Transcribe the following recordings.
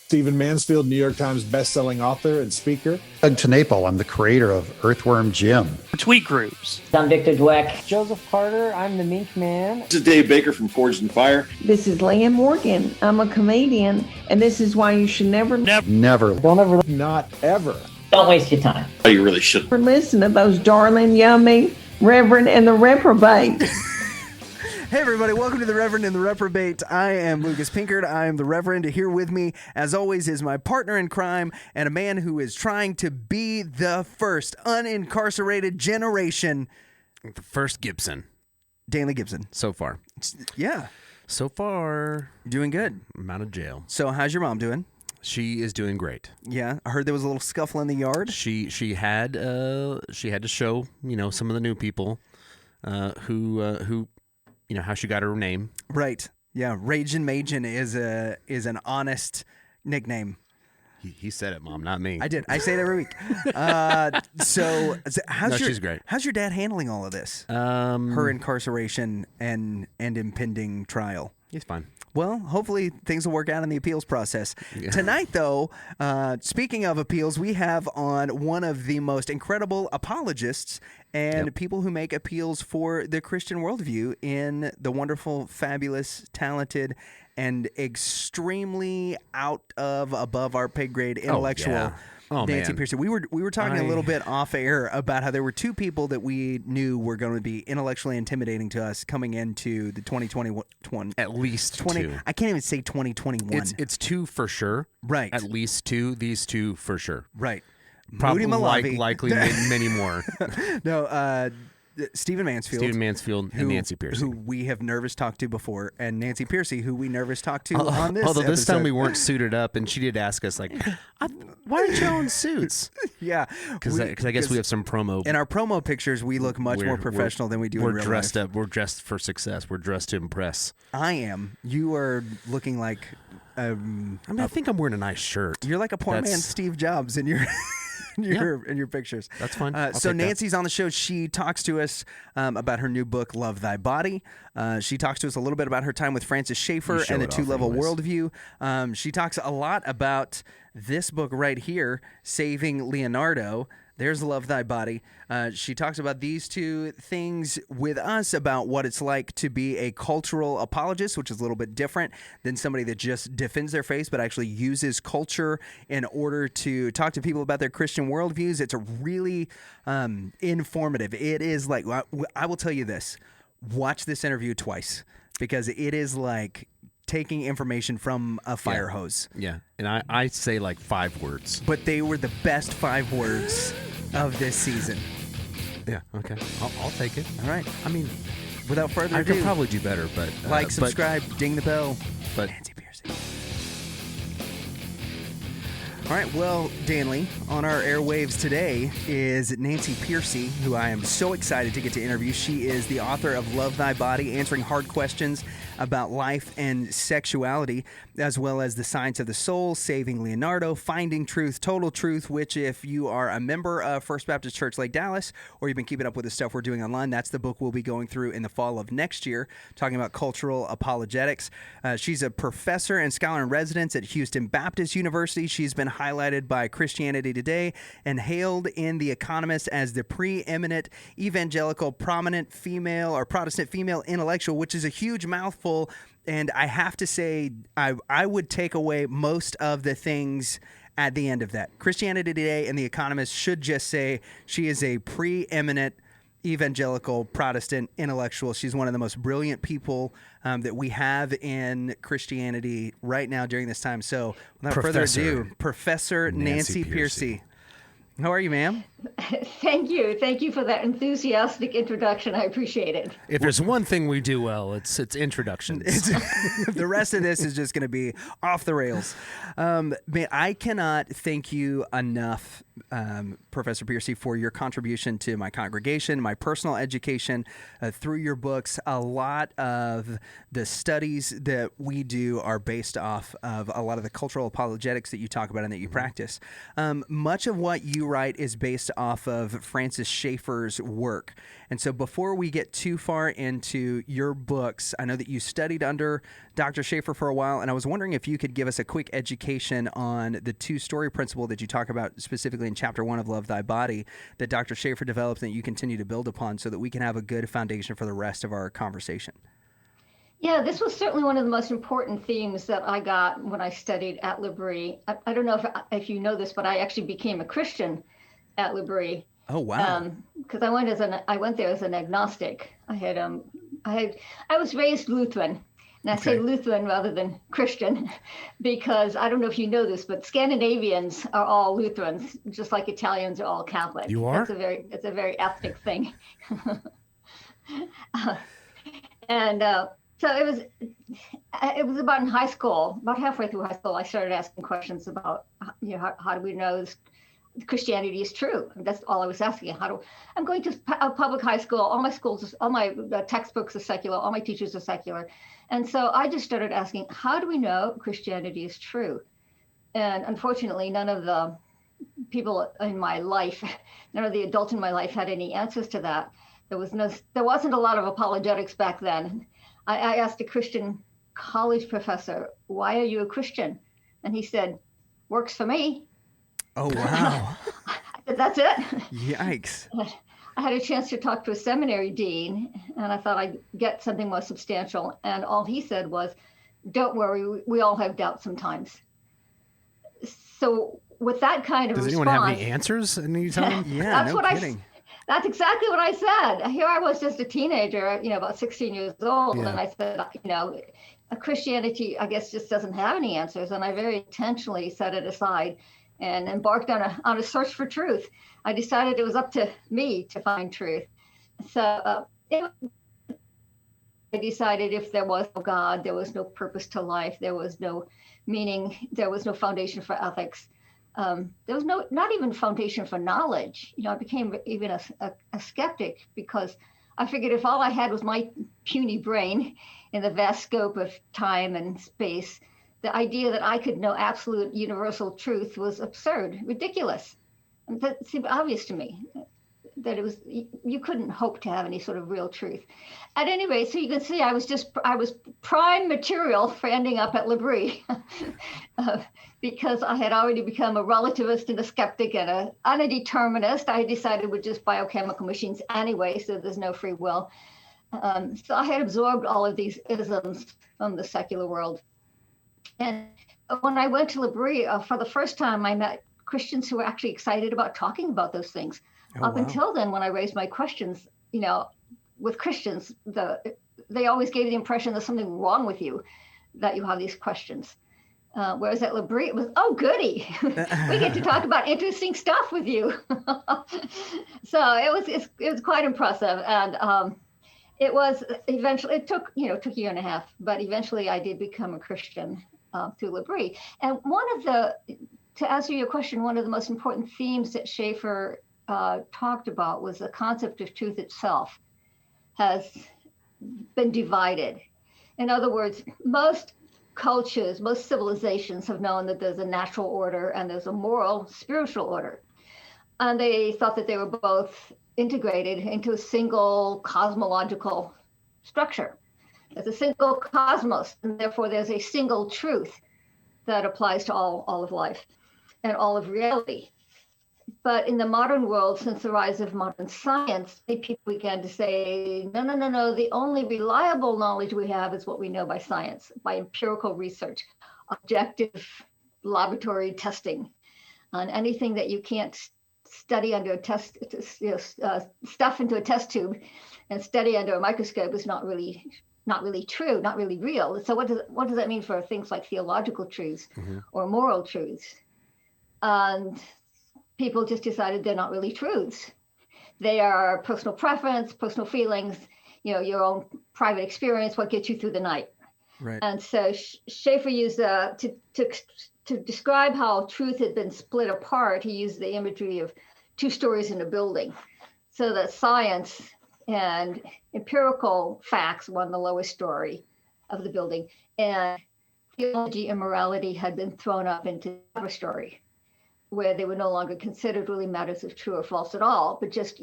Stephen Mansfield, New York Times bestselling author and speaker. Doug Tenaple, I'm the creator of Earthworm Jim. Tweet Groups. I'm Victor Dweck. Joseph Carter, I'm the Mink Man. This is Dave Baker from Forged in Fire. This is Leah Morgan. I'm a comedian, and this is why you should never Never. Not ever. Don't waste your time. Oh, you really should. listen to those darling, yummy Reverend and the Reprobate. Hey everybody, welcome to the Reverend and the Reprobate. I am Lucas Pinkard. I am the Reverend. Here with me, as always, is my partner in crime and a man who is trying to be the first unincarcerated generation. The first Gibson. Danley Gibson. So far. Yeah. So far. Doing good. I'm out of jail. So how's your mom doing? She is doing great. Yeah. I heard there was a little scuffle in the yard. She had to show, some of the new people who how she got her name. Right. Yeah. Ragin' Majin is an honest nickname. He said it, Mom, not me. I did. I say it every week. She's great. How's your dad handling all of this? Her incarceration and impending trial. He's fine. Well, hopefully things will work out in the appeals process. Yeah. Tonight, though, speaking of appeals, we have on one of the most incredible apologists and people who make appeals for the Christian worldview in the wonderful, fabulous, talented, and extremely above our pay grade intellectual Nancy Pearcey. We were talking a little bit off air about how there were two people that we knew were going to be intellectually intimidating to us coming into the 2021. At least 20. two. I can't even say 2021. It's two for sure. Right. At least two. These two for sure. Right. Probably Moody likely many more. No. Stephen Mansfield and Nancy Pearcey, who we have nervous talked to before, and Nancy Pearcey, who we nervous talked to on this. Although this episode. time we weren't suited up, and she did ask us like, "Why aren't you all in suits?" Yeah, because I guess we have some promo. In our promo pictures, we look much more professional than we do in real life. We're dressed up. We're dressed for success. We're dressed to impress. I am. You are looking like. I think I'm wearing a nice shirt. You're like a poor man, Steve Jobs, in your. In your pictures. That's fine. So Nancy's on the show. She talks to us about her new book, Love Thy Body. She talks to us a little bit about her time with Francis Schaffer and the two-level worldview. She talks a lot about this book right here, Saving Leonardo. There's Love Thy Body. She talks about these two things with us about what it's like to be a cultural apologist, which is a little bit different than somebody that just defends their faith, but actually uses culture in order to talk to people about their Christian worldviews. It's a really informative. It is like, I will tell you this, watch this interview twice because it is like taking information from a fire hose. Yeah, and I say like 5 words. But they were the best 5 words of this season. Yeah, okay. I'll take it. All right. I mean, without further ado. I could probably do better, but... subscribe, ding the bell. But Nancy Pearcey. All right, well, Danley, on our airwaves today is Nancy Pearcey, who I am so excited to get to interview. She is the author of Love Thy Body, answering hard questions about life and sexuality, as well as The Science of the Soul, Saving Leonardo, Finding Truth, Total Truth, which if you are a member of First Baptist Church Lake Dallas, or you've been keeping up with the stuff we're doing online, that's the book we'll be going through in the fall of next year, talking about cultural apologetics. She's a professor and scholar in residence at Houston Baptist University. She's been highlighted by Christianity Today and hailed in The Economist as the preeminent evangelical prominent female or Protestant female intellectual, which is a huge mouthful. And I have to say, I would take away most of the things at the end of that. Christianity Today and The Economist should just say she is a preeminent evangelical Protestant intellectual. She's one of the most brilliant people that we have in Christianity right now during this time. So without further ado, Professor Nancy Pearcey. How are you, ma'am? Thank you. Thank you for that enthusiastic introduction. I appreciate it. If there's one thing we do well, it's introductions. The rest of this is just going to be off the rails. Man, I cannot thank you enough, Professor Pearcey, for your contribution to my congregation, my personal education through your books. A lot of the studies that we do are based off of a lot of the cultural apologetics that you talk about and that you practice. Much of what you write is based off of Francis Schaeffer's work. And so before we get too far into your books, I know that you studied under Dr. Schaffer for a while, and I was wondering if you could give us a quick education on the two-story principle that you talk about specifically in Chapter 1 of Love Thy Body that Dr. Schaffer developed and that you continue to build upon so that we can have a good foundation for the rest of our conversation. Yeah, this was certainly one of the most important themes that I got when I studied at L'Abri. I don't know if you know this, but I actually became a Christian at L'Abri. Oh wow! Because I went there as an agnostic. I was raised Lutheran, and I say Lutheran rather than Christian, because I don't know if you know this, but Scandinavians are all Lutherans, just like Italians are all Catholic. You are? It's a very ethnic thing. So it was about in high school, about halfway through high school, I started asking questions about, how do we know Christianity is true? And that's all I was asking. I'm going to a public high school, all my textbooks are secular, all my teachers are secular. And so I just started asking, how do we know Christianity is true? And unfortunately, none of the people in my life, none of the adults in my life had any answers to that. There wasn't a lot of apologetics back then. I asked a Christian college professor, why are you a Christian? And he said, works for me. Oh, wow. That's it. Yikes. I had a chance to talk to a seminary dean, and I thought I'd get something more substantial. And all he said was, don't worry, we all have doubts sometimes. So with that kind of Does response... anyone have any answers anytime? Yeah, no kidding. That's exactly what I said. Here I was just a teenager, about 16 years old. Yeah. And I said, Christianity, I guess, just doesn't have any answers. And I very intentionally set it aside and embarked on a search for truth. I decided it was up to me to find truth. So I decided if there was no God, there was no purpose to life, there was no meaning, there was no foundation for ethics. There was not even foundation for knowledge. I became even a skeptic because I figured if all I had was my puny brain in the vast scope of time and space, the idea that I could know absolute universal truth was absurd, ridiculous. And that seemed obvious to me, that you couldn't hope to have any sort of real truth. At any rate, so you can see I was prime material for ending up at L'Abri because I had already become a relativist and a skeptic and a determinist. I decided we're just biochemical machines anyway, so there's no free will. So I had absorbed all of these isms from the secular world. And when I went to L'Abri, for the first time, I met Christians who were actually excited about talking about those things. Up until then, when I raised my questions, with Christians, they always gave the impression there's something wrong with you, that you have these questions. Whereas at L'Abri, it was, oh, goody, we get to talk about interesting stuff with you. So it was quite impressive. And it was eventually, it took a year and a half, but eventually I did become a Christian through L'Abri. And to answer your question, one of the most important themes that Schaffer talked about was the concept of truth itself has been divided. In other words, most cultures, most civilizations have known that there's a natural order and there's a moral, spiritual order. And they thought that they were both integrated into a single cosmological structure. There's a single cosmos, and therefore there's a single truth that applies to all of life and all of reality. But in the modern world, since the rise of modern science, people began to say, no, the only reliable knowledge we have is what we know by science, by empirical research, objective laboratory testing. And anything that you can't study under a test, stuff into a test tube and study under a microscope is not really true, not really real. So what does that mean for things like theological truths or moral truths? And people just decided they're not really truths. They are personal preference, personal feelings, your own private experience, what gets you through the night. Right. And so Schaffer used to describe how truth had been split apart. He used the imagery of two stories in a building, so that science and empirical facts were on the lowest story of the building, and theology and morality had been thrown up into the upper story, where they were no longer considered really matters of true or false at all, but just,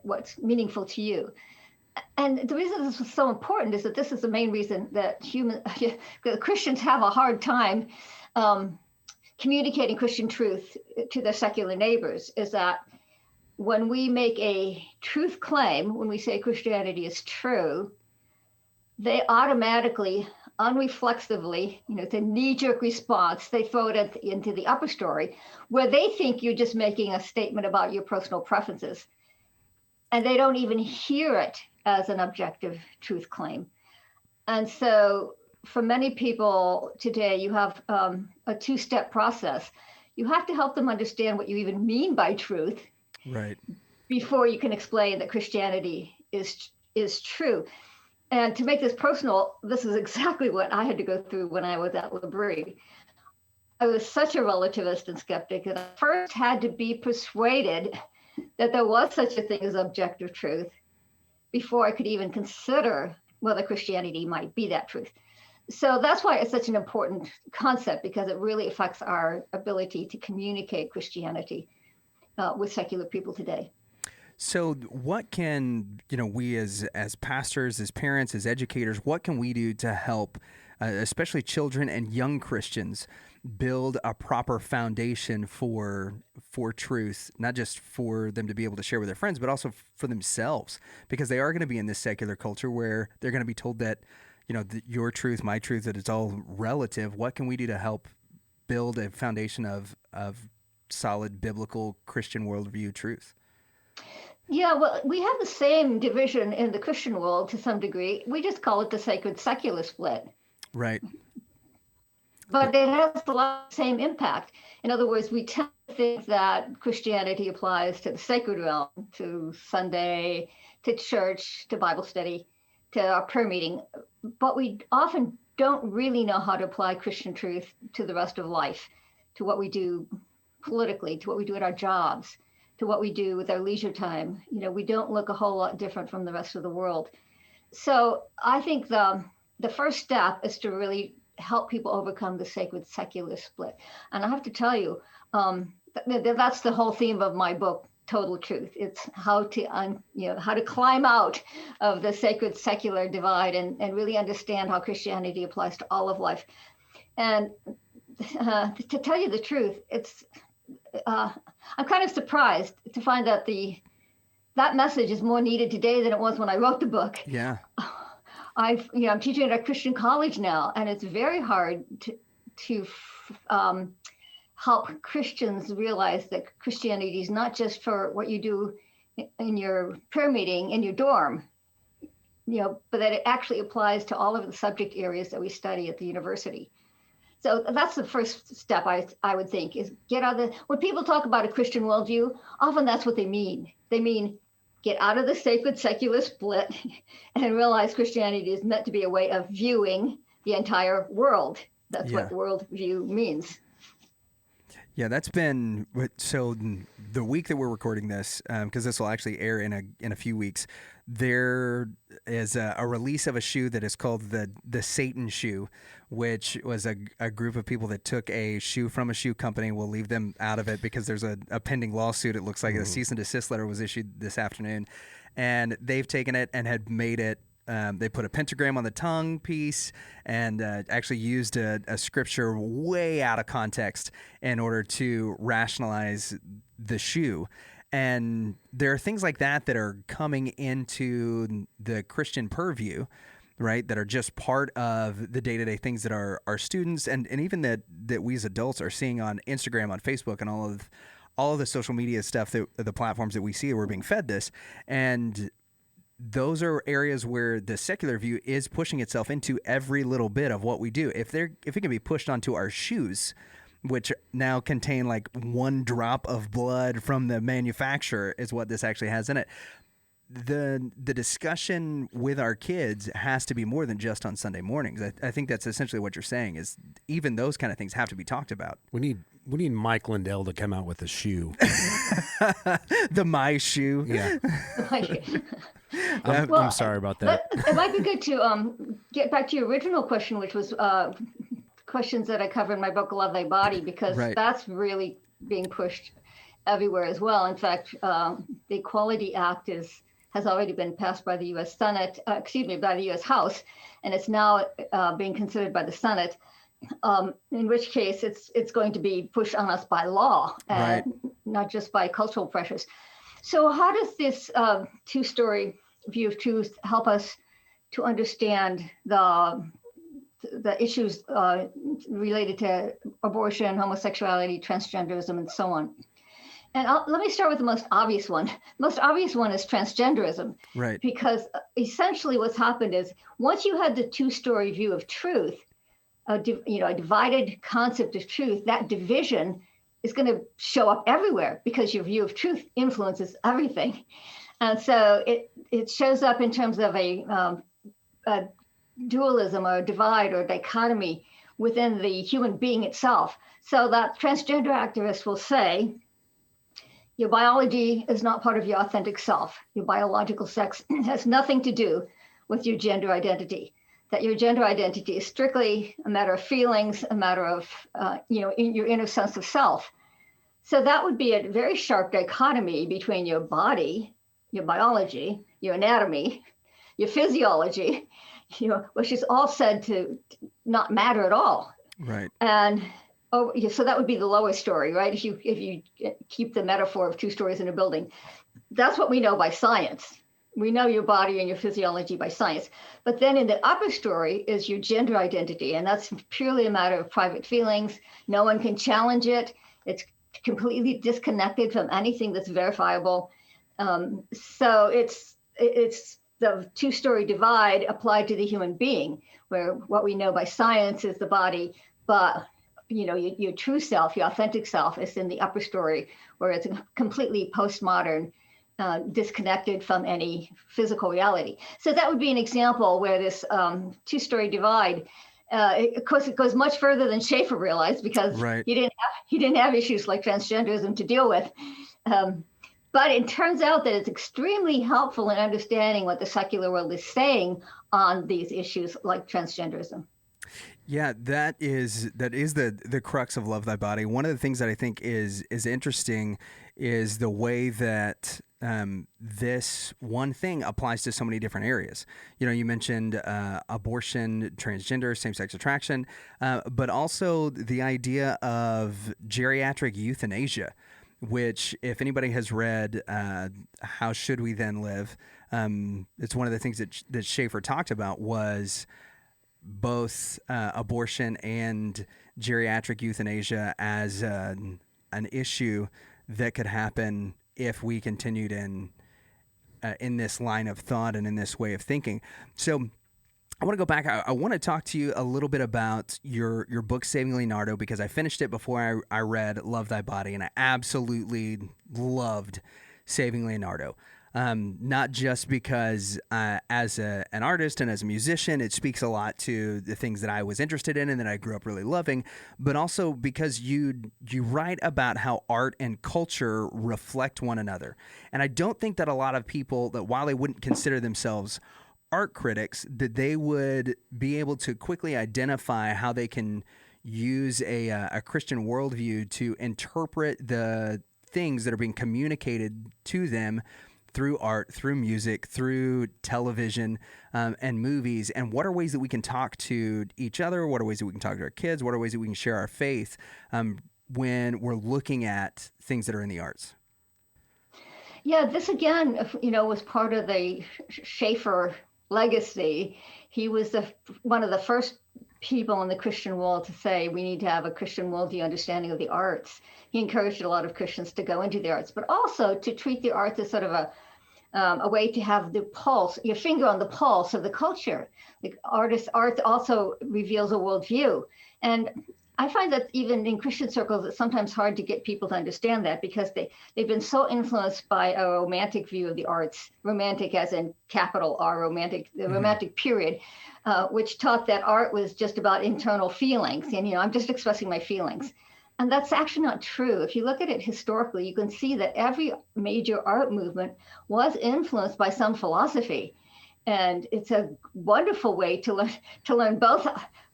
what's meaningful to you. And the reason this was so important is that this is the main reason that Christians have a hard time communicating Christian truth to their secular neighbors, is that when we make a truth claim, when we say Christianity is true, they automatically, unreflexively, it's a knee-jerk response. They throw it into the upper story, where they think you're just making a statement about your personal preferences. And they don't even hear it as an objective truth claim. And so for many people today, you have a two-step process. You have to help them understand what you even mean by truth, right, before you can explain that Christianity is true. And to make this personal, this is exactly what I had to go through when I was at L'Abri. I was such a relativist and skeptic that I first had to be persuaded that there was such a thing as objective truth before I could even consider whether Christianity might be that truth. So that's why it's such an important concept, because it really affects our ability to communicate Christianity with secular people today. So what can, we as pastors, as parents, as educators, what can we do to help, especially children and young Christians, build a proper foundation for truth, not just for them to be able to share with their friends, but also for themselves, because they are going to be in this secular culture where they're going to be told that, your truth, my truth, that it's all relative. What can we do to help build a foundation of solid biblical Christian worldview truth? Yeah, well, we have the same division in the Christian world to some degree. We just call it the sacred secular split. Right. But it has a lot of the same impact. In other words, we tend to think that Christianity applies to the sacred realm, to Sunday, to church, to Bible study, to our prayer meeting. But we often don't really know how to apply Christian truth to the rest of life, to what we do politically, to what we do at our jobs, to what we do with our leisure time. We don't look a whole lot different from the rest of the world. So I think the first step is to really help people overcome the sacred secular split. And I have to tell you, that's the whole theme of my book, Total Truth. It's how to climb out of the sacred secular divide and really understand how Christianity applies to all of life. And to tell you the truth, I'm kind of surprised to find that that message is more needed today than it was when I wrote the book. Yeah. I'm teaching at a Christian college now, and it's very hard to help Christians realize that Christianity is not just for what you do in your prayer meeting in your dorm, but that it actually applies to all of the subject areas that we study at the university. So that's the first step, I would think, is get out of when people talk about a Christian worldview, often that's what they mean. They mean get out of the sacred secular split and realize Christianity is meant to be a way of viewing the entire world. That's what worldview means. Yeah, that's been so. The week that we're recording this, because this will actually air in a few weeks, there is a release of a shoe that is called the Satan shoe, which was a group of people that took a shoe from a shoe company. We'll leave them out of it because there's a pending lawsuit. It looks like a cease and desist letter was issued this afternoon, and they've taken it and had made it. They put a pentagram on the tongue piece and actually used a scripture way out of context in order to rationalize the shoe. And there are things like that are coming into the Christian purview, right, that are just part of the day-to-day things that our students and even that we as adults are seeing on Instagram, on Facebook, and all of the social media stuff, the platforms that we see, we're being fed this. And those are areas where the secular view is pushing itself into every little bit of what we do. If it can be pushed onto our shoes, which now contain like 1 drop of blood from the manufacturer, is what this actually has in it. The discussion with our kids has to be more than just on Sunday mornings. I think that's essentially what you're saying, is even those kind of things have to be talked about. We need Mike Lindell to come out with a shoe. The My Shoe. Yeah. I'm sorry about that. It might be good to get back to your original question, which was questions that I cover in my book, Love Thy Body, because Right. that's really being pushed everywhere as well. In fact, the Equality Act has already been passed by the U.S. Senate, by the U.S. House, and it's now being considered by the Senate. In which case, it's going to be pushed on us by law, and not just by cultural pressures. So, how does this two-story view of truth help us to understand the issues related to abortion, homosexuality, transgenderism, and so on? And let me start with the most obvious one. The most obvious one is transgenderism. Right. Because essentially what's happened is once you had the two-story view of truth, a divided concept of truth, that division is going to show up everywhere because your view of truth influences everything. And so it shows up in terms of a dualism or a divide or dichotomy within the human being itself. So that transgender activists will say, your biology is not part of your authentic self. Your biological sex has nothing to do with your gender identity. That your gender identity is strictly a matter of feelings, a matter of, in your inner sense of self. So that would be a very sharp dichotomy between your body, your biology, your anatomy, your physiology, which is all said to not matter at all. Right. And so that would be the lower story, right? If you keep the metaphor of two stories in a building, that's what we know by science. We know your body and your physiology by science. But then in the upper story is your gender identity, and that's purely a matter of private feelings. No one can challenge it. It's completely disconnected from anything that's verifiable. So it's the two-story divide applied to the human being, where what we know by science is the body, but your true self, your authentic self, is in the upper story, where it's completely postmodern, disconnected from any physical reality. So that would be an example where this two-story divide, of course, it goes much further than Schaffer realized, because he didn't have issues like transgenderism to deal with. But it turns out that it's extremely helpful in understanding what the secular world is saying on these issues like transgenderism. Yeah, that is the crux of Love Thy Body. One of the things that I think is interesting is the way that this one thing applies to so many different areas. You mentioned abortion, transgender, same-sex attraction, but also the idea of geriatric euthanasia, which, if anybody has read How Should We Then Live, it's one of the things that Schaffer talked about was both abortion and geriatric euthanasia as an issue that could happen if we continued in this line of thought and in this way of thinking. So I want to go back. I want to talk to you a little bit about your book, Saving Leonardo, because I finished it before I read Love Thy Body, and I absolutely loved Saving Leonardo. Not just because as an artist and as a musician, it speaks a lot to the things that I was interested in and that I grew up really loving, but also because you write about how art and culture reflect one another. And I don't think that a lot of people, that while they wouldn't consider themselves art critics, that they would be able to quickly identify how they can use a Christian worldview to interpret the things that are being communicated to them through art, through music, through television, and movies. And what are ways that we can talk to each other? What are ways that we can talk to our kids? What are ways that we can share our faith when we're looking at things that are in the arts? Yeah, this again, was part of the Schaffer legacy. He was one of the first people in the Christian world to say we need to have a Christian worldview understanding of the arts. He encouraged a lot of Christians to go into the arts, but also to treat the arts as sort of a way to have the pulse, your finger on the pulse of the culture. Like art also reveals a worldview. And I find that even in Christian circles, it's sometimes hard to get people to understand that, because they've been so influenced by a romantic view of the arts, romantic as in capital R, romantic, the romantic period, which taught that art was just about internal feelings. And, I'm just expressing my feelings. And that's actually not true. If you look at it historically, you can see that every major art movement was influenced by some philosophy. And it's a wonderful way to learn both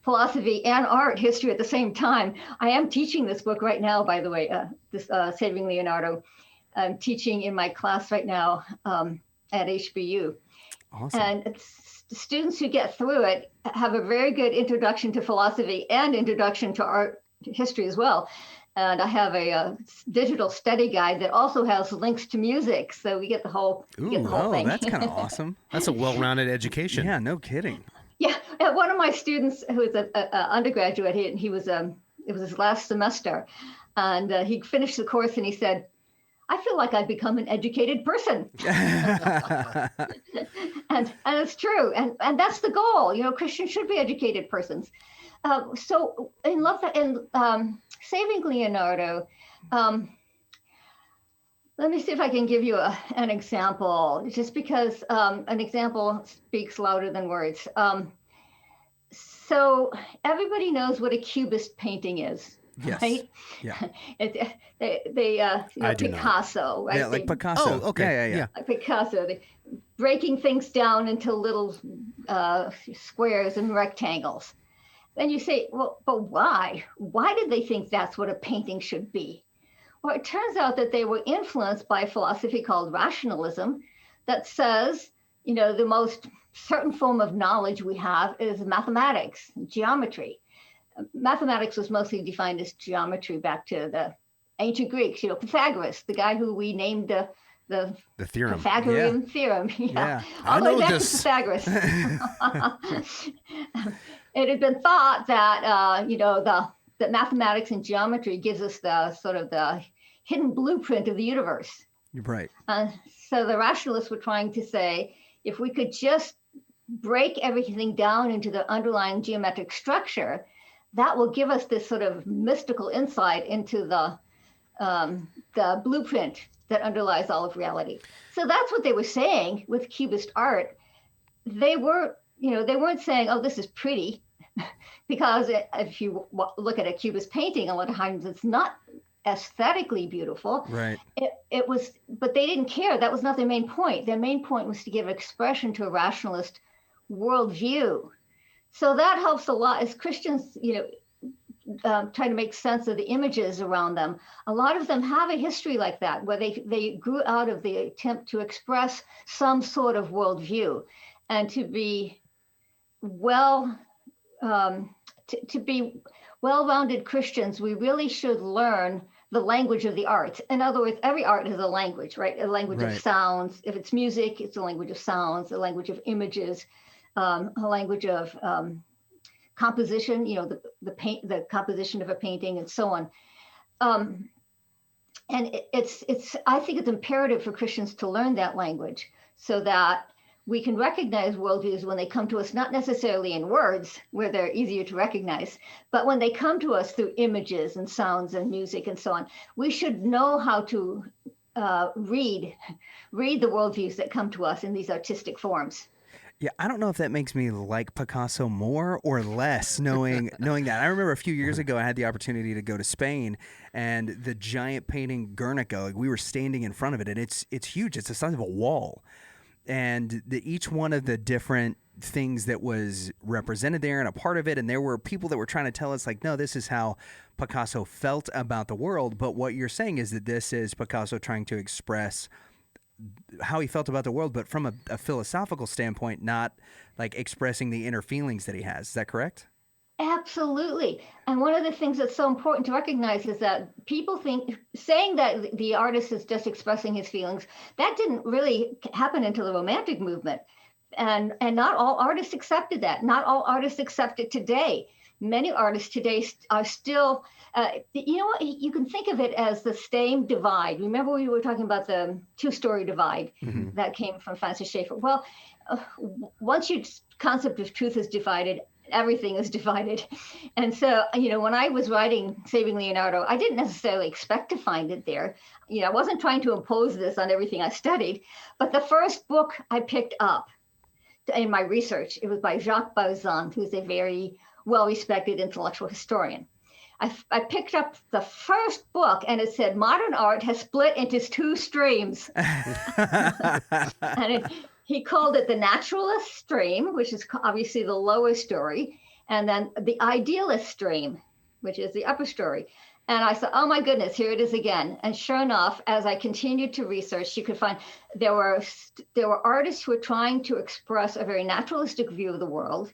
philosophy and art history at the same time. I am teaching this book right now, by the way, Saving Leonardo. I'm teaching in my class right now at HBU. Awesome. And students who get through it have a very good introduction to philosophy and introduction to art history as well. And I have a digital study guide that also has links to music. So we get the whole, thing. That's kind of awesome. That's a well-rounded education. Yeah, no kidding. Yeah, one of my students who is an undergraduate, he was it was his last semester, and he finished the course and he said, "I feel like I've become an educated person." and it's true, and that's the goal. Christians should be educated persons. So in Saving Leonardo, let me see if I can give you an example, just because an example speaks louder than words. So everybody knows what a Cubist painting is, Yes. right? Yeah. Picasso, right? Yeah, like Picasso. Oh, okay. Yeah. Picasso, breaking things down into little squares and rectangles. Then you say, well, but why? Why did they think that's what a painting should be? Well, it turns out that they were influenced by a philosophy called rationalism that says, the most certain form of knowledge we have is mathematics, geometry. Mathematics was mostly defined as geometry back to the ancient Greeks, Pythagoras, the guy who we named the theorem. Pythagorean theorem. Yeah. All the way back to Pythagoras. It had been thought that, that mathematics and geometry gives us the sort of the hidden blueprint of the universe. You're right. So the rationalists were trying to say, if we could just break everything down into the underlying geometric structure, that will give us this sort of mystical insight into the blueprint that underlies all of reality. So that's what they were saying with Cubist art. They weren't saying, oh, this is pretty, because if you look at a Cubist painting, a lot of times it's not aesthetically beautiful. Right. It was, but they didn't care. That was not their main point. Their main point was to give expression to a rationalist worldview. So that helps a lot as Christians, try to make sense of the images around them. A lot of them have a history like that, where they grew out of the attempt to express some sort of worldview, and to be well-rounded Christians, we really should learn the language of the arts. In other words, every art has a language, right? A language of sounds. If it's music, it's a language of sounds, a language of images, a language of composition, the composition of a painting, and so on. And I think it's imperative for Christians to learn that language so that we can recognize worldviews when they come to us, not necessarily in words where they're easier to recognize, but when they come to us through images and sounds and music and so on. We should know how to read the worldviews that come to us in these artistic forms. Yeah, I don't know if that makes me like Picasso more or less, knowing that. I remember a few years ago, I had the opportunity to go to Spain, and the giant painting Guernica, like we were standing in front of it, and it's huge. It's the size of a wall. And each one of the different things that was represented there and a part of it, and there were people that were trying to tell us, like, no, this is how Picasso felt about the world. But what you're saying is that this is Picasso trying to express how he felt about the world, but from a philosophical standpoint, not like expressing the inner feelings that he has. Is that correct? Absolutely. And one of the things that's so important to recognize is that people think saying that the artist is just expressing his feelings, that didn't really happen until the Romantic movement. And not all artists accepted that. Not all artists accept it today. Many artists today are still, you can think of it as the same divide. Remember we were talking about the two-story divide that came from Francis Schaeffer. Well, once your concept of truth is divided, everything is divided. And so, when I was writing Saving Leonardo, I didn't necessarily expect to find it there. I wasn't trying to impose this on everything I studied, but the first book I picked up in my research, it was by Jacques Bauzon, who's a very well-respected intellectual historian. I picked up the first book and it said, modern art has split into two streams. And he called it the naturalist stream, which is obviously the lower story, and then the idealist stream, which is the upper story. And I thought, oh my goodness, here it is again. And sure enough, as I continued to research, you could find there were artists who were trying to express a very naturalistic view of the world.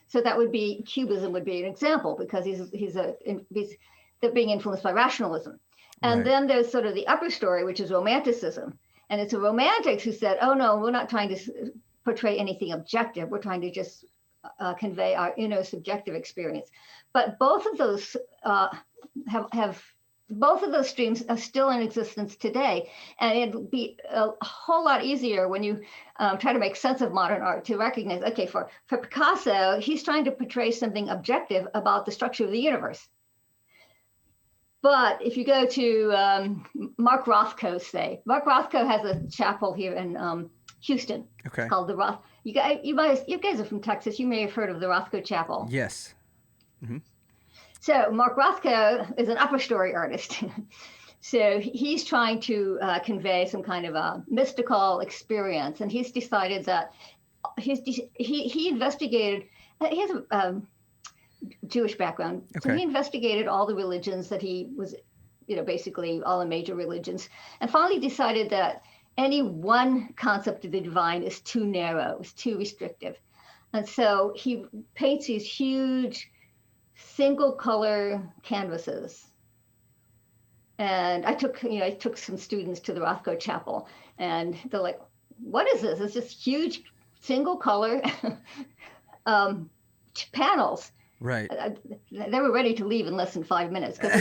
So that would be Cubism would be an example, because they're being influenced by rationalism. And then there's sort of the upper story, which is romanticism. And it's the romantics who said, oh no, we're not trying to portray anything objective. We're trying to just convey our inner subjective experience. But both of those both of those streams are still in existence today. And it'll be a whole lot easier when you try to make sense of modern art to recognize, okay, for Picasso, he's trying to portray something objective about the structure of the universe. But if you go to Mark Rothko, Mark Rothko has a chapel here in Houston. Okay. It's called the Roth. You guys are from Texas. You may have heard of the Rothko Chapel. Yes. Mm-hmm. So Mark Rothko is an upper story artist. So he's trying to convey some kind of a mystical experience, and he's decided that he investigated. He has a Jewish background, so he investigated all the religions that he was, basically all the major religions, and finally decided that any one concept of the divine is too narrow, is too restrictive, and so he paints these huge single color canvases. And I took some students to the Rothko Chapel, and they're like, what is this? It's just huge single color panels. Right. They were ready to leave in less than 5 minutes, because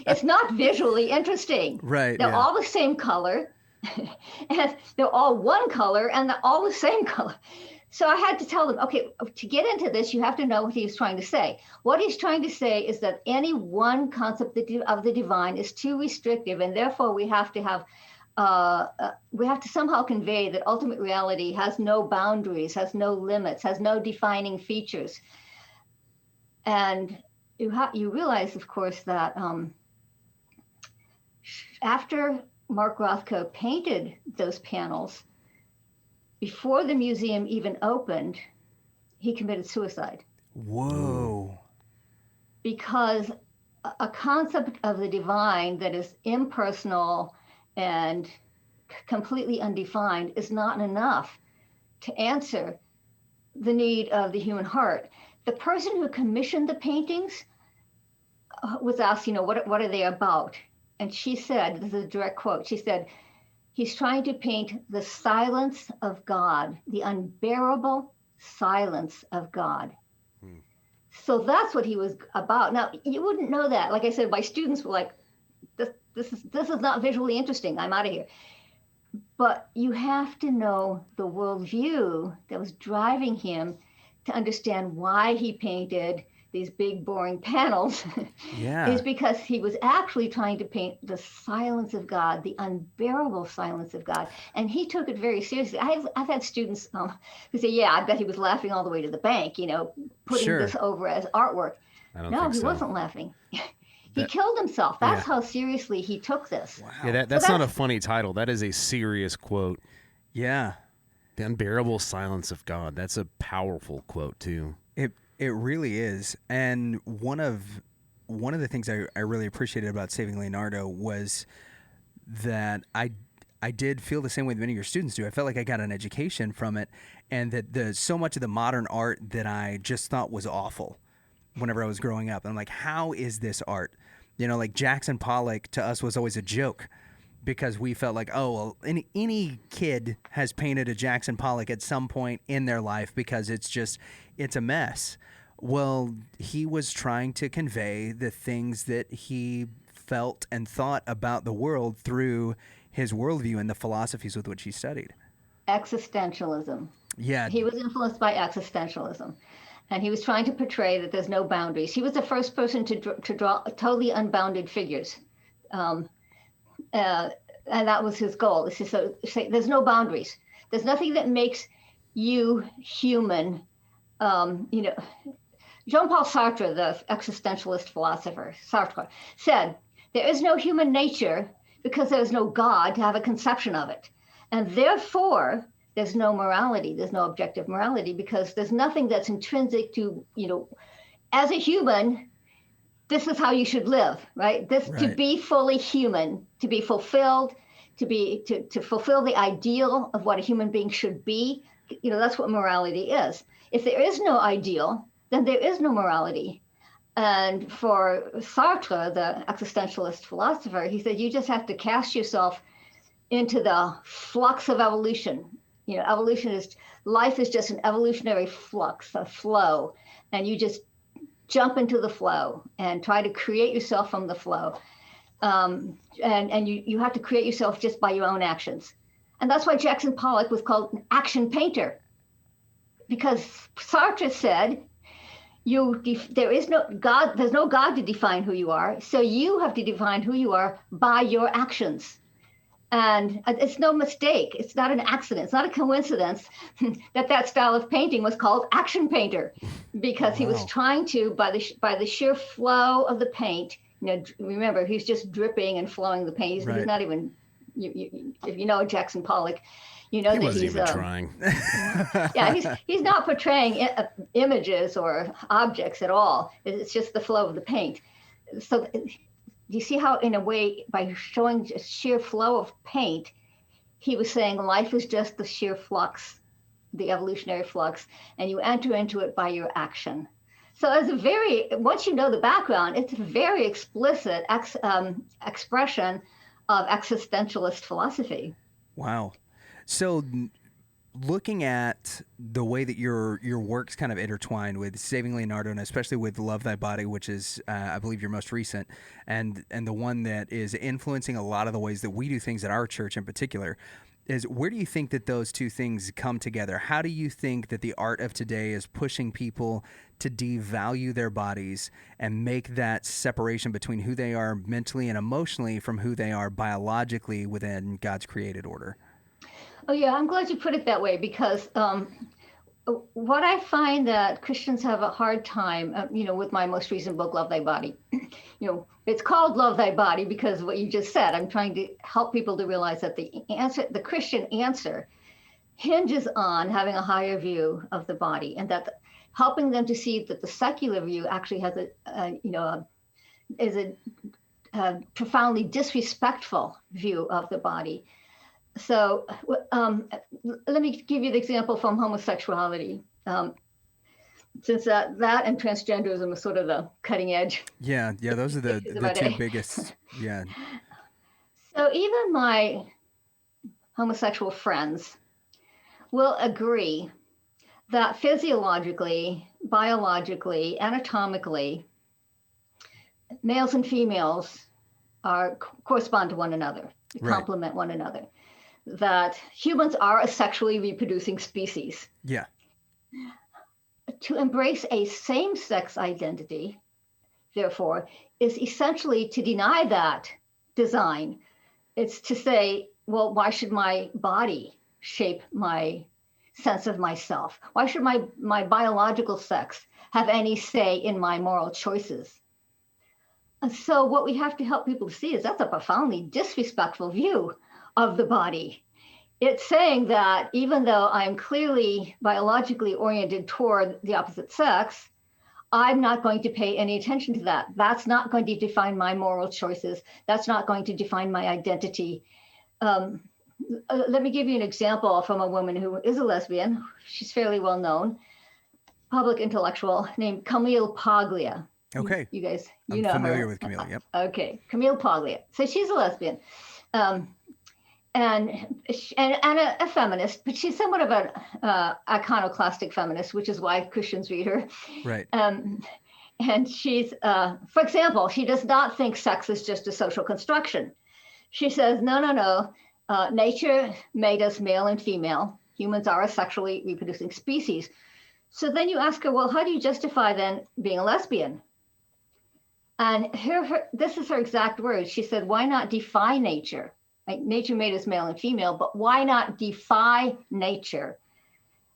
it's not visually interesting. Right. They're all the same color, and they're all one color, and they're all the same color. So I had to tell them, okay, to get into this, you have to know what he's trying to say. What he's trying to say is that any one concept of the divine is too restrictive, and therefore we have to somehow convey that ultimate reality has no boundaries, has no limits, has no defining features. And you realize, of course, that after Mark Rothko painted those panels, before the museum even opened, he committed suicide. Whoa. Because a concept of the divine that is impersonal and completely undefined is not enough to answer the need of the human heart. The person who commissioned the paintings was asked, what are they about? And she said, this is a direct quote, she said, he's trying to paint the silence of God, the unbearable silence of God. So that's what he was about. Now, you wouldn't know that. Like I said, my students were like, this is not visually interesting. I'm out of here. But you have to know the worldview that was driving him to understand why he painted these big, boring panels. Yeah. Is because he was actually trying to paint the silence of God, the unbearable silence of God. And he took it very seriously. I've had students who say, yeah, I bet he was laughing all the way to the bank, putting this over as artwork. No, he wasn't laughing. He killed himself. That's how seriously he took this. Wow. Yeah, that's not a funny title. That is a serious quote. Yeah. The unbearable silence of God. That's a powerful quote, too. It really is. And one of the things I really appreciated about Saving Leonardo was that I did feel the same way that many of your students do. I felt like I got an education from it, and that so much of the modern art that I just thought was awful whenever I was growing up. I'm like, how is this art? Like Jackson Pollock to us was always a joke, because we felt like, oh, well, any kid has painted a Jackson Pollock at some point in their life, because it's a mess. Well, he was trying to convey the things that he felt and thought about the world through his worldview and the philosophies with which he studied. Existentialism. Yeah. He was influenced by existentialism. And he was trying to portray that there's no boundaries. He was the first person to draw totally unbounded figures. And that was his goal, is to say there's no boundaries. There's nothing that makes you human. Jean-Paul Sartre, the existentialist philosopher, Sartre, said, there is no human nature because there is no God to have a conception of it. And therefore, there's no morality, there's no objective morality, because there's nothing that's intrinsic to, as a human, this is how you should live, right? To be fully human, to be fulfilled, to fulfill the ideal of what a human being should be, that's what morality is. If there is no ideal, then there is no morality. And for Sartre, the existentialist philosopher, he said, you just have to cast yourself into the flux of evolution. Life is just an evolutionary flux, a flow, and you just jump into the flow and try to create yourself from the flow. And you have to create yourself just by your own actions. And that's why Jackson Pollock was called an action painter, because Sartre said, there is no God, there's no God to define who you are. So you have to define who you are by your actions. And it's no mistake. It's not an accident. It's not a coincidence that style of painting was called action painter, because he was trying to, by the sheer flow of the paint, remember, he's just dripping and flowing the paint. He's not even, if you know Jackson Pollock, that wasn't he's even trying. He's not portraying images or objects at all. It's just the flow of the paint. So you see how, in a way, by showing just sheer flow of paint, he was saying life is just the sheer flux, the evolutionary flux, and you enter into it by your action. So once you know the background, it's a very explicit expression of existentialist philosophy. Wow. So looking at the way that your work's kind of intertwined with Saving Leonardo, and especially with Love Thy Body, which is, I believe, your most recent, and the one that is influencing a lot of the ways that we do things at our church in particular, is where do you think that those two things come together? How do you think that the art of today is pushing people to devalue their bodies and make that separation between who they are mentally and emotionally from who they are biologically within God's created order? Oh, yeah, I'm glad you put it that way, because what I find that Christians have a hard time, with my most recent book, Love Thy Body, it's called Love Thy Body because of what you just said. I'm trying to help people to realize that the Christian answer hinges on having a higher view of the body, and that helping them to see that the secular view actually has is a profoundly disrespectful view of the body. So let me give you the example from homosexuality, since that and transgenderism is sort of the cutting edge. Yeah, those are the two biggest. Yeah. So even my homosexual friends will agree that physiologically, biologically, anatomically, males and females correspond to one another, complement one another. That humans are a sexually reproducing species. Yeah. To embrace a same-sex identity, therefore, is essentially to deny that design. It's to say, well, why should my body shape my sense of myself? Why should my biological sex have any say in my moral choices? And so what we have to help people to see is that's a profoundly disrespectful view of the body. It's saying that even though I'm clearly biologically oriented toward the opposite sex, I'm not going to pay any attention to that. That's not going to define my moral choices. That's not going to define my identity. Let me give you an example from a woman who is a lesbian. She's fairly well known, public intellectual named Camille Paglia. Okay. You guys, I'm know familiar her. with Camille, yep. Okay, Camille Paglia. So she's a lesbian. And a feminist, but she's somewhat of an iconoclastic feminist, which is why Christians read her. Right. And she's, for example, she does not think sex is just a social construction. She says, no. Nature made us male and female. Humans are a sexually reproducing species. So then you ask her, well, how do you justify then being a lesbian? And this is her exact words. She said, why not defy nature? Like, nature made us male and female, but why not defy nature?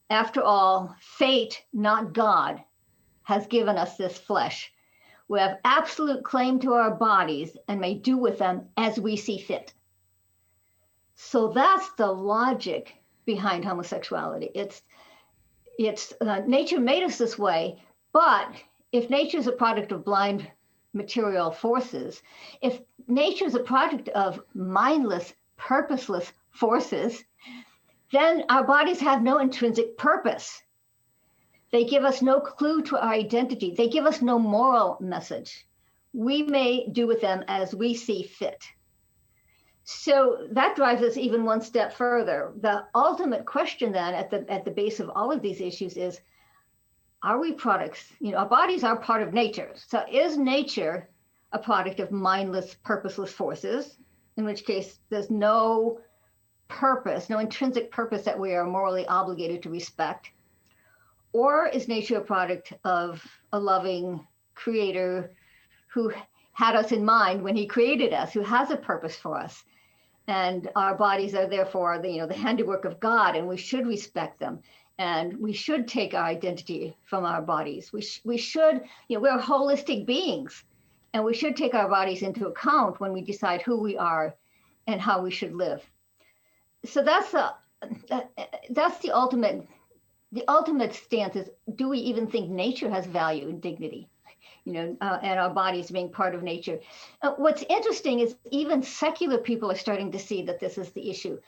After all, fate, not God, has given us this flesh. We have absolute claim to our bodies and may do with them as we see fit. So that's the logic behind homosexuality. It's nature made us this way, but if nature is a product of blind material forces, if nature is a product of mindless, purposeless forces, then our bodies have no intrinsic purpose. They give us no clue to our identity. They give us no moral message. We may do with them as we see fit. So that drives us even one step further. The ultimate question then at the base of all of these issues is, are we products? Our bodies are part of nature. So is nature a product of mindless, purposeless forces, in which case there's no purpose, no intrinsic purpose that we are morally obligated to respect? Or is nature a product of a loving creator who had us in mind when he created us, who has a purpose for us? And our bodies are therefore the handiwork of God, and we should respect them. And we should take our identity from our bodies. We should, we're holistic beings, and we should take our bodies into account when we decide who we are and how we should live. So that's the ultimate stance is, do we even think nature has value and dignity? And our bodies being part of nature. What's interesting is even secular people are starting to see that this is the issue.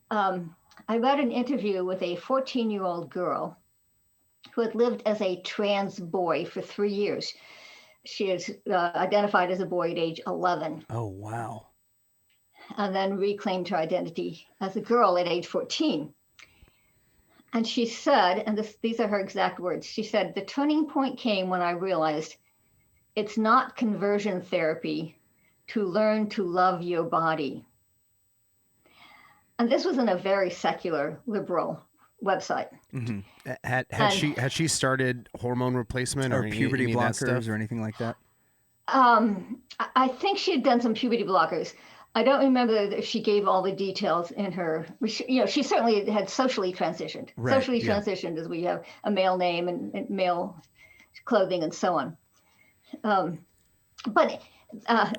I read an interview with a 14-year-old girl who had lived as a trans boy for 3 years. She is identified as a boy at age 11. Oh, wow. And then reclaimed her identity as a girl at age 14. And she said, and these are her exact words, she said, "The turning point came when I realized it's not conversion therapy to learn to love your body." And this was in a very secular, liberal website. Mm-hmm. Had she started hormone replacement or puberty any blockers or anything like that? I think she had done some puberty blockers. I don't remember if she gave all the details in her. She certainly had socially transitioned. Right, socially transitioned as we have a male name and male clothing and so on. But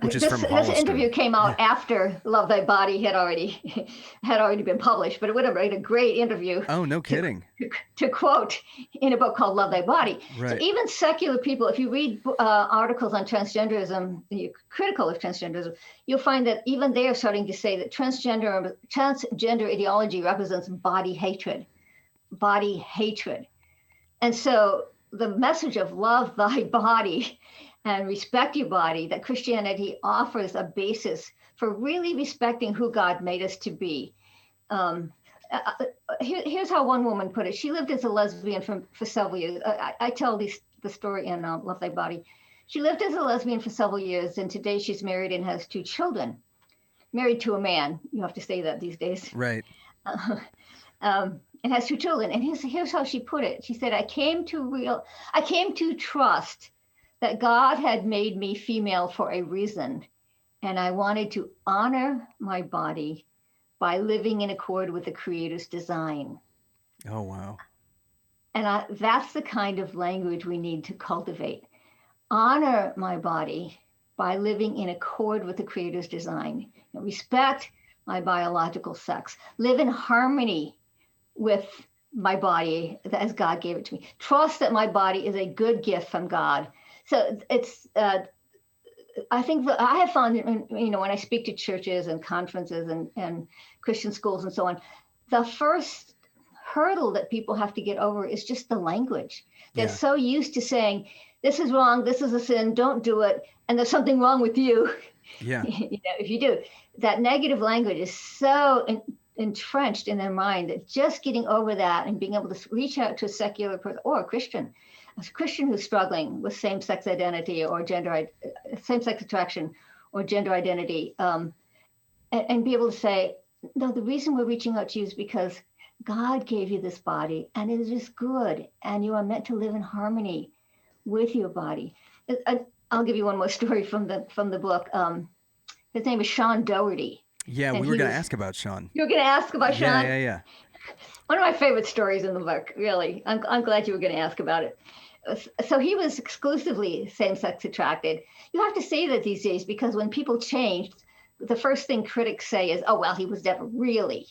this interview came out after "Love Thy Body" had already been published, but it would have made a great interview. Oh, no kidding. To quote in a book called "Love Thy Body." Right. So even secular people, if you read articles on transgenderism, you're critical of transgenderism, you'll find that even they are starting to say that transgender ideology represents body hatred. And so the message of love thy body and respect your body, that Christianity offers a basis for really respecting who God made us to be. Here's how one woman put it. She lived as a lesbian for several years. I tell the story in Love Thy Body. She lived as a lesbian for several years, and today she's married and has 2 children. Married to a man. You have to say that these days. Right. And has 2 children. And here's how she put it. She said, I came to trust that God had made me female for a reason, and I wanted to honor my body by living in accord with the Creator's design. Oh, wow. And that's the kind of language we need to cultivate. Honor my body by living in accord with the Creator's design. Respect my biological sex. Live in harmony with my body as God gave it to me. Trust that my body is a good gift from God. So it's, I think that I have found, when I speak to churches and conferences and Christian schools and so on, the first hurdle that people have to get over is just the language. They're so used to saying, this is wrong, this is a sin, don't do it, and there's something wrong with you. Yeah. If you do. That negative language is so entrenched in their mind that just getting over that and being able to reach out to a secular person or a Christian who's struggling with same-sex identity or same-sex attraction or gender identity, and be able to say, no, the reason we're reaching out to you is because God gave you this body and it is good, and you are meant to live in harmony with your body. I'll give you one more story from the book. His name is Sean Doherty. Yeah, we were going to ask about Sean. You were going to ask about Sean? Yeah. One of my favorite stories in the book, really. I'm glad you were going to ask about it. So he was exclusively same-sex attracted. You have to say that these days because when people change, the first thing critics say is, oh, well, he was never really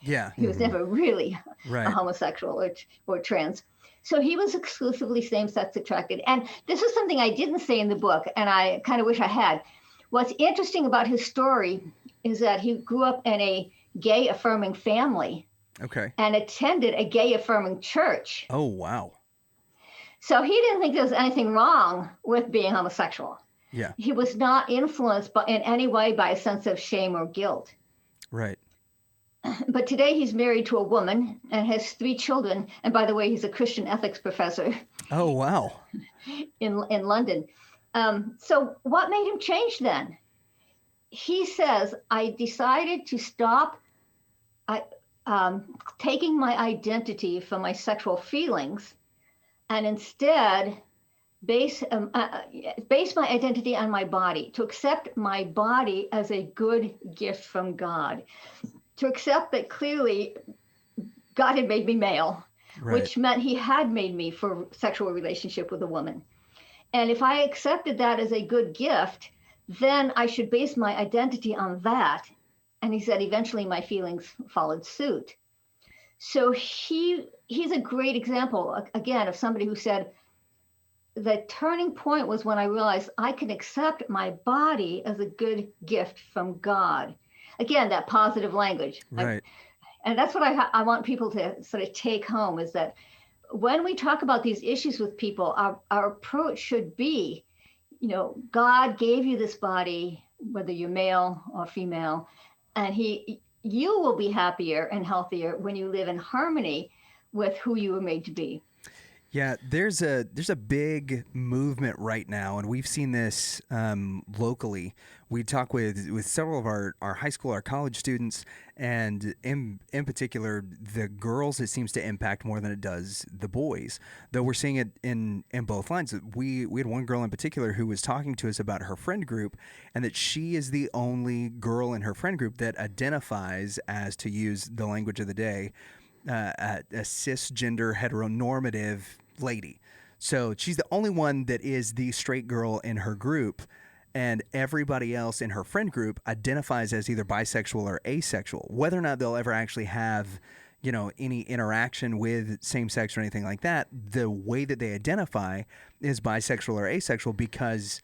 Yeah. He was never really Right. a homosexual or trans. So he was exclusively same-sex attracted. And this is something I didn't say in the book, and I kind of wish I had. What's interesting about his story is that he grew up in a gay affirming family Okay. and attended a gay affirming church. Oh, wow. So he didn't think there was anything wrong with being homosexual. Yeah. He was not influenced in any way by a sense of shame or guilt. Right. But today he's married to a woman and has 3 children. And by the way, he's a Christian ethics professor Oh, wow. in London. So what made him change then? He says, I decided to stop taking my identity from my sexual feelings and instead base my identity on my body, to accept my body as a good gift from God, to accept that clearly God had made me male, Right. which meant he had made me for sexual relationship with a woman. And if I accepted that as a good gift, then I should base my identity on that. And he said eventually my feelings followed suit. So he's a great example, again, of somebody who said, the turning point was when I realized I can accept my body as a good gift from God. Again, that positive language. Right. And that's what I want people to sort of take home, is that when we talk about these issues with people, our approach should be, God gave you this body, whether you're male or female, and you will be happier and healthier when you live in harmony with who you were made to be. Yeah, there's a big movement right now, and we've seen this locally. We talk with several of our high school, our college students, and in particular, the girls it seems to impact more than it does the boys, though we're seeing it in both lines. We had one girl in particular who was talking to us about her friend group, and that she is the only girl in her friend group that identifies as, to use the language of the day, a cisgender heteronormative lady. So she's the only one that is the straight girl in her group, and everybody else in her friend group identifies as either bisexual or asexual. Whether or not they'll ever actually have, any interaction with same sex or anything like that, the way that they identify is bisexual or asexual, because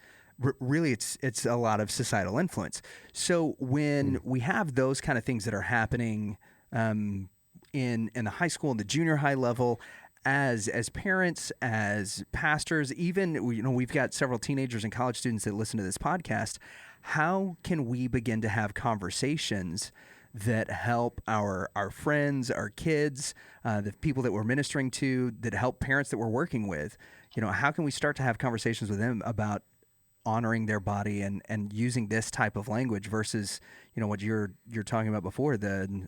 really it's a lot of societal influence. So when we have those kind of things that are happening in the high school and the junior high level, as parents, as pastors, even, we've got several teenagers and college students that listen to this podcast. How can we begin to have conversations that help our friends, our kids, the people that we're ministering to, that help parents that we're working with? How can we start to have conversations with them about honoring their body and using this type of language versus, what you're talking about before, the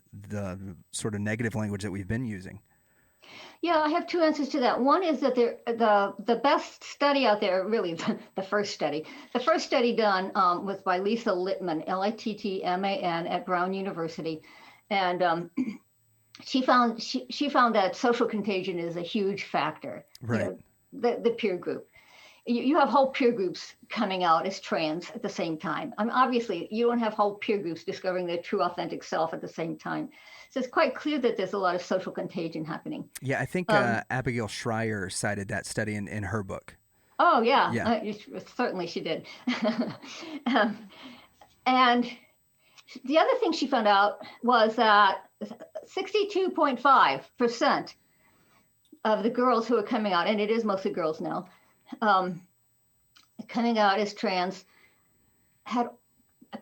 sort of negative language that we've been using? Yeah, I have 2 answers to that. One is that the best study out there, really the first study done was by Lisa Littman, Littman, at Brown University, and she found that social contagion is a huge factor. Right. The peer group. You have whole peer groups coming out as trans at the same time. Obviously, you don't have whole peer groups discovering their true, authentic self at the same time. So it's quite clear that there's a lot of social contagion happening. Yeah, I think Abigail Schreier cited that study in her book. Oh, yeah. Yeah. Certainly she did. And the other thing she found out was that 62.5% of the girls who are coming out, and it is mostly girls now, coming out as trans, had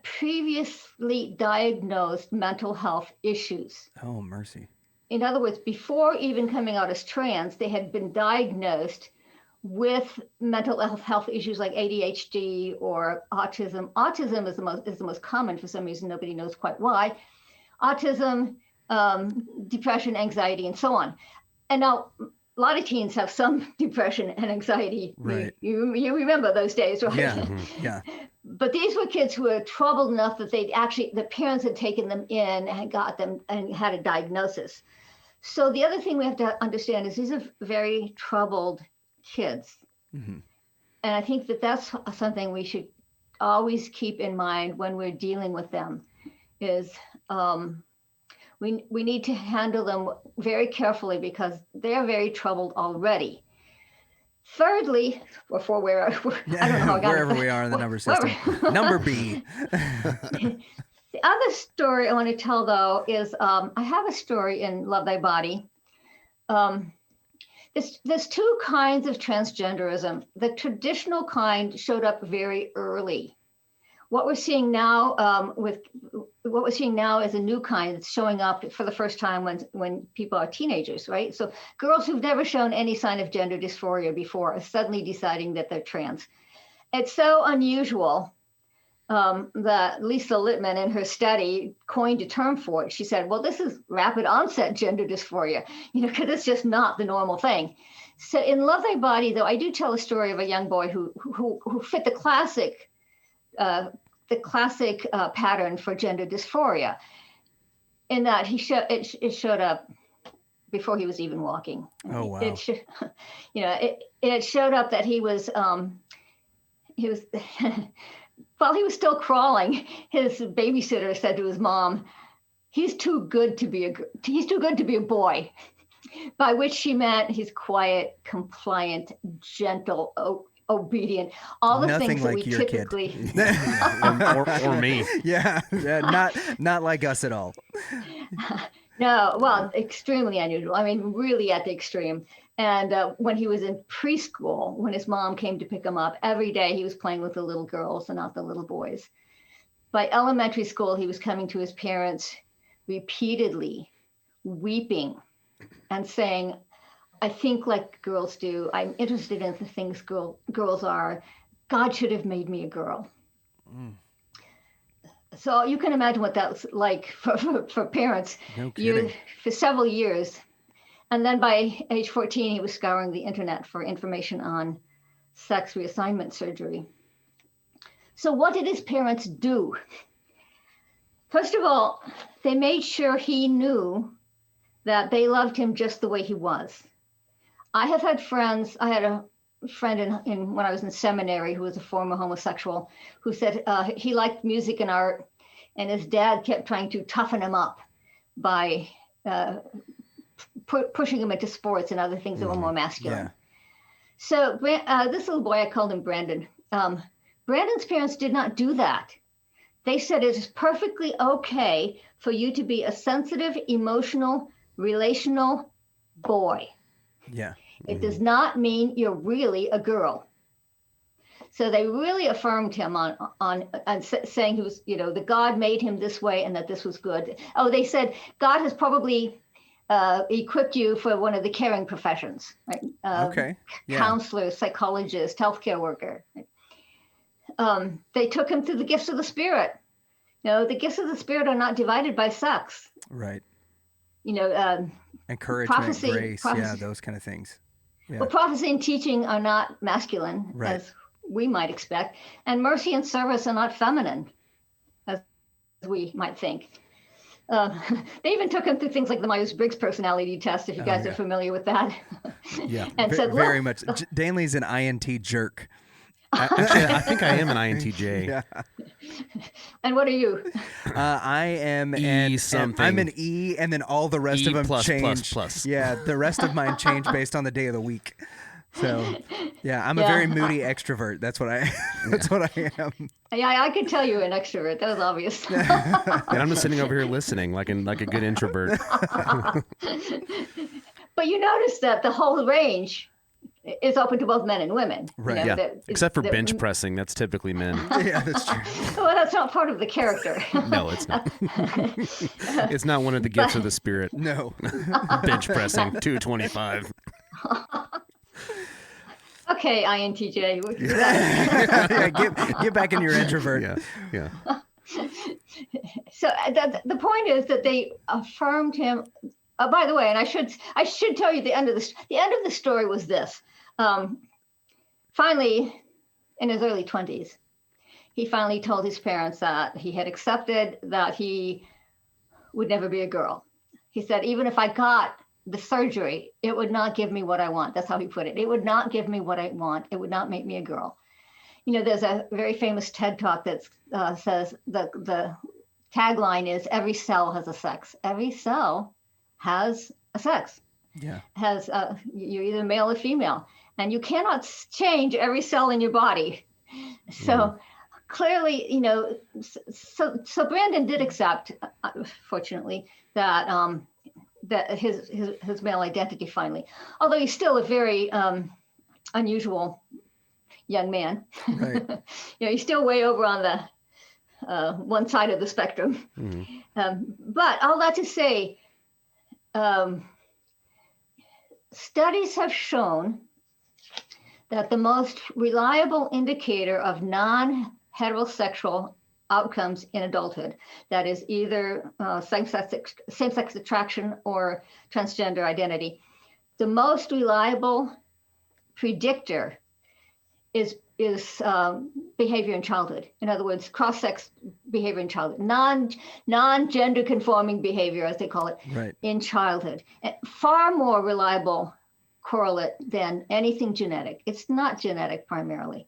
previously diagnosed mental health issues. Oh, mercy. In other words, before even coming out as trans, they had been diagnosed with mental health issues like ADHD or autism. Autism is the most common. For some reason, nobody knows quite why. Autism, depression, anxiety, and so on. And now, a lot of teens have some depression and anxiety. Right. You remember those days, right? Yeah. Mm-hmm. Yeah. But these were kids who were troubled enough that the parents had taken them in and got them and had a diagnosis. So the other thing we have to understand is these are very troubled kids. Mm-hmm. And I think that that's something we should always keep in mind when we're dealing with them, is we need to handle them very carefully because they're very troubled already. Thirdly, before where I don't know how I got wherever we are in the number system. Number B. The other story I want to tell, though, is I have a story in Love Thy Body. There's two kinds of transgenderism. The traditional kind showed up very early. What we're seeing now is a new kind that's showing up for the first time when people are teenagers, right? So girls who've never shown any sign of gender dysphoria before are suddenly deciding that they're trans. It's so unusual that Lisa Littman in her study coined a term for it. She said, well, this is rapid onset gender dysphoria, because it's just not the normal thing. So in Love Thy Body, though, I do tell a story of a young boy who fit the classic pattern for gender dysphoria, in that it showed up before he was even walking. Oh wow! It showed up that he was while he was still crawling. His babysitter said to his mom, "He's too good to be a boy," by which she meant he's quiet, compliant, gentle, obedient, all the Nothing things that like we your typically or me. Yeah, not like us at all. No, well, extremely unusual. I mean, really at the extreme. And when he was in preschool, when his mom came to pick him up, every day he was playing with the little girls and not the little boys. By elementary school, he was coming to his parents repeatedly, weeping and saying, I think like girls do. I'm interested in the things girls are. God should have made me a girl. Mm. So you can imagine what that was like for parents. No kidding. For several years. And then by age 14, he was scouring the internet for information on sex reassignment surgery. So what did his parents do? First of all, they made sure he knew that they loved him just the way he was. I have had friends. I had a friend in when I was in seminary who was a former homosexual who said he liked music and art, and his dad kept trying to toughen him up by pushing him into sports and other things that were more masculine. Yeah. So this little boy, I called him Brandon. Brandon's parents did not do that. They said it is perfectly okay for you to be a sensitive, emotional, relational boy. Yeah. It does not mean you're really a girl. So they really affirmed him on saying he was, that God made him this way and that this was good. Oh, they said God has probably equipped you for one of the caring professions, right? Okay. Yeah. Counselor, psychologist, healthcare worker. They took him through the gifts of the Spirit. The gifts of the Spirit are not divided by sex. Right. Encouragement, prophecy, yeah, those kind of things. Yeah. Well, prophecy and teaching are not masculine, right, as we might expect, and mercy and service are not feminine, as we might think. They even took him through things like the Myers-Briggs personality test, if you guys are familiar with that. Yeah, and said, very much. Danley's an INT jerk. Actually, I think I am an INTJ. Yeah. And what are you? I am something. I'm an E, and then all the rest of them change. Plus. Yeah, the rest of mine change based on the day of the week. So, yeah, I'm a very moody extrovert. That's what I. That's what I am. Yeah, I could tell you're an extrovert. That was obvious. And I'm just sitting over here listening, like a good introvert. But you notice that the whole range is open to both men and women. Right. Yeah. Except for bench pressing, that's typically men. Yeah, that's true. Well, that's not part of the character. No, it's not. It's not one of the gifts of the Spirit. No. Bench pressing, 225. Okay, INTJ. Yeah, get back in your introvert. Yeah. So the point is that they affirmed him. By the way, and I should tell you the end of the story was this. Finally, in his early 20s, he finally told his parents that he had accepted that he would never be a girl. He said, even if I got the surgery, it would not give me what I want. That's how he put it. It would not give me what I want. It would not make me a girl. There's a very famous TED talk that says the tagline is every cell has a sex. Every cell has a sex. Yeah. Has you're either male or female, and you cannot change every cell in your body. So clearly, so Brandon did accept, fortunately, that that his male identity finally, although he's still a very unusual young man. Right. He's still way over on the one side of the spectrum. But all that to say, studies have shown that the most reliable indicator of non-heterosexual outcomes in adulthood, that is either same-sex attraction or transgender identity, the most reliable predictor is behavior in childhood. In other words, cross-sex behavior in childhood, non-gender conforming behavior, as they call it, Right. in childhood. Far more reliable correlate than anything genetic. It's not genetic primarily.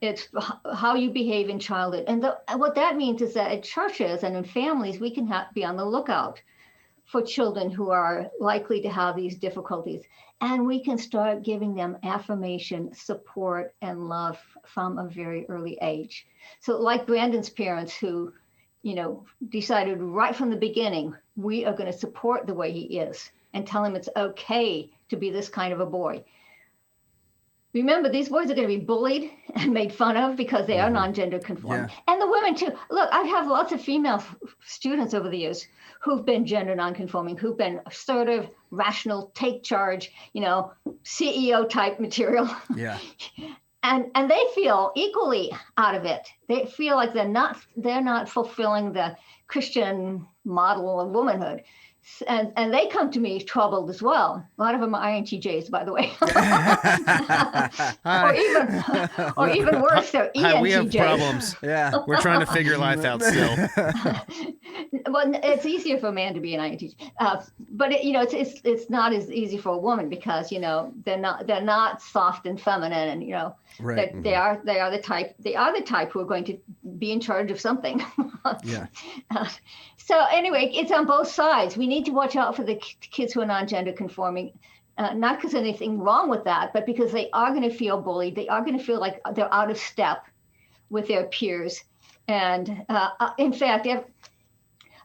It's how you behave in childhood. And what that means is that at churches and in families, we can be on the lookout for children who are likely to have these difficulties. And we can start giving them affirmation, support, and love from a very early age. So like Brandon's parents who, decided right from the beginning, we are going to support the way he is and tell him it's okay to be this kind of a boy. Remember, these boys are going to be bullied and made fun of because they are non-gender conforming. Yeah. And the women too. Look, I have lots of female students over the years who've been gender non-conforming, who've been assertive, rational, take charge, CEO type material. Yeah. And they feel equally out of it. They feel like they're not fulfilling the Christian model of womanhood. And they come to me troubled as well. A lot of them are INTJs, by the way. or even worse, they're ENTJs. Hi, we have problems. Yeah. We're trying to figure life out still. Well, it's easier for a man to be an INTJ, but it's not as easy for a woman because they're not soft and feminine, and right. they are the type who are going to be in charge of something. Yeah. So anyway, it's on both sides. We need to watch out for the kids who are non-gender conforming, not because there's anything wrong with that, but because they are going to feel bullied. They are going to feel like they're out of step with their peers. And in fact, I was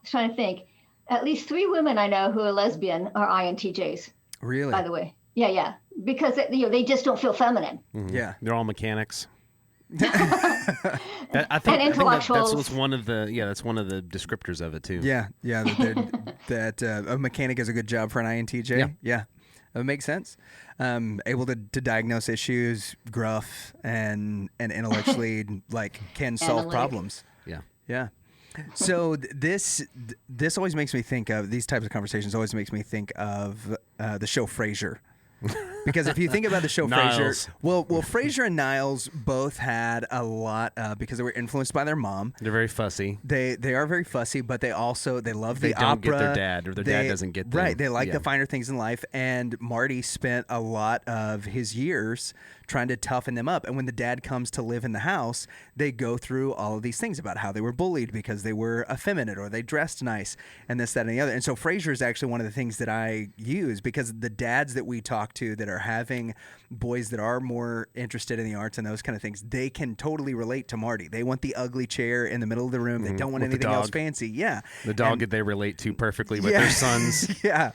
trying to think, at least 3 women I know who are lesbian are INTJs. Really? By the way. Yeah. Because they just don't feel feminine. Mm-hmm. Yeah. They're all mechanics. I think that's one of the descriptors of it too. Yeah, that a mechanic is a good job for an INTJ. Yeah. That makes sense. Able to diagnose issues, gruff, and intellectually can solve problems. Yeah. So this always makes me think of these types of conversations. Always makes me think of the show Frasier. Because if you think about the show Frasier, well, Frasier and Niles both had a lot because they were influenced by their mom. They're very fussy. They are very fussy, but they love the opera. They don't get their dad, or their dad doesn't get them. Right. They like the finer things in life, and Marty spent a lot of his years trying to toughen them up. And when the dad comes to live in the house, they go through all of these things about how they were bullied because they were effeminate or they dressed nice and this, that, and the other. And so Frasier is actually one of the things that I use because the dads that we talk to that are having boys that are more interested in the arts and those kind of things, they can totally relate to Marty. They want the ugly chair in the middle of the room. They don't want anything else fancy. Yeah. The dog that they relate to perfectly with their sons. Yeah.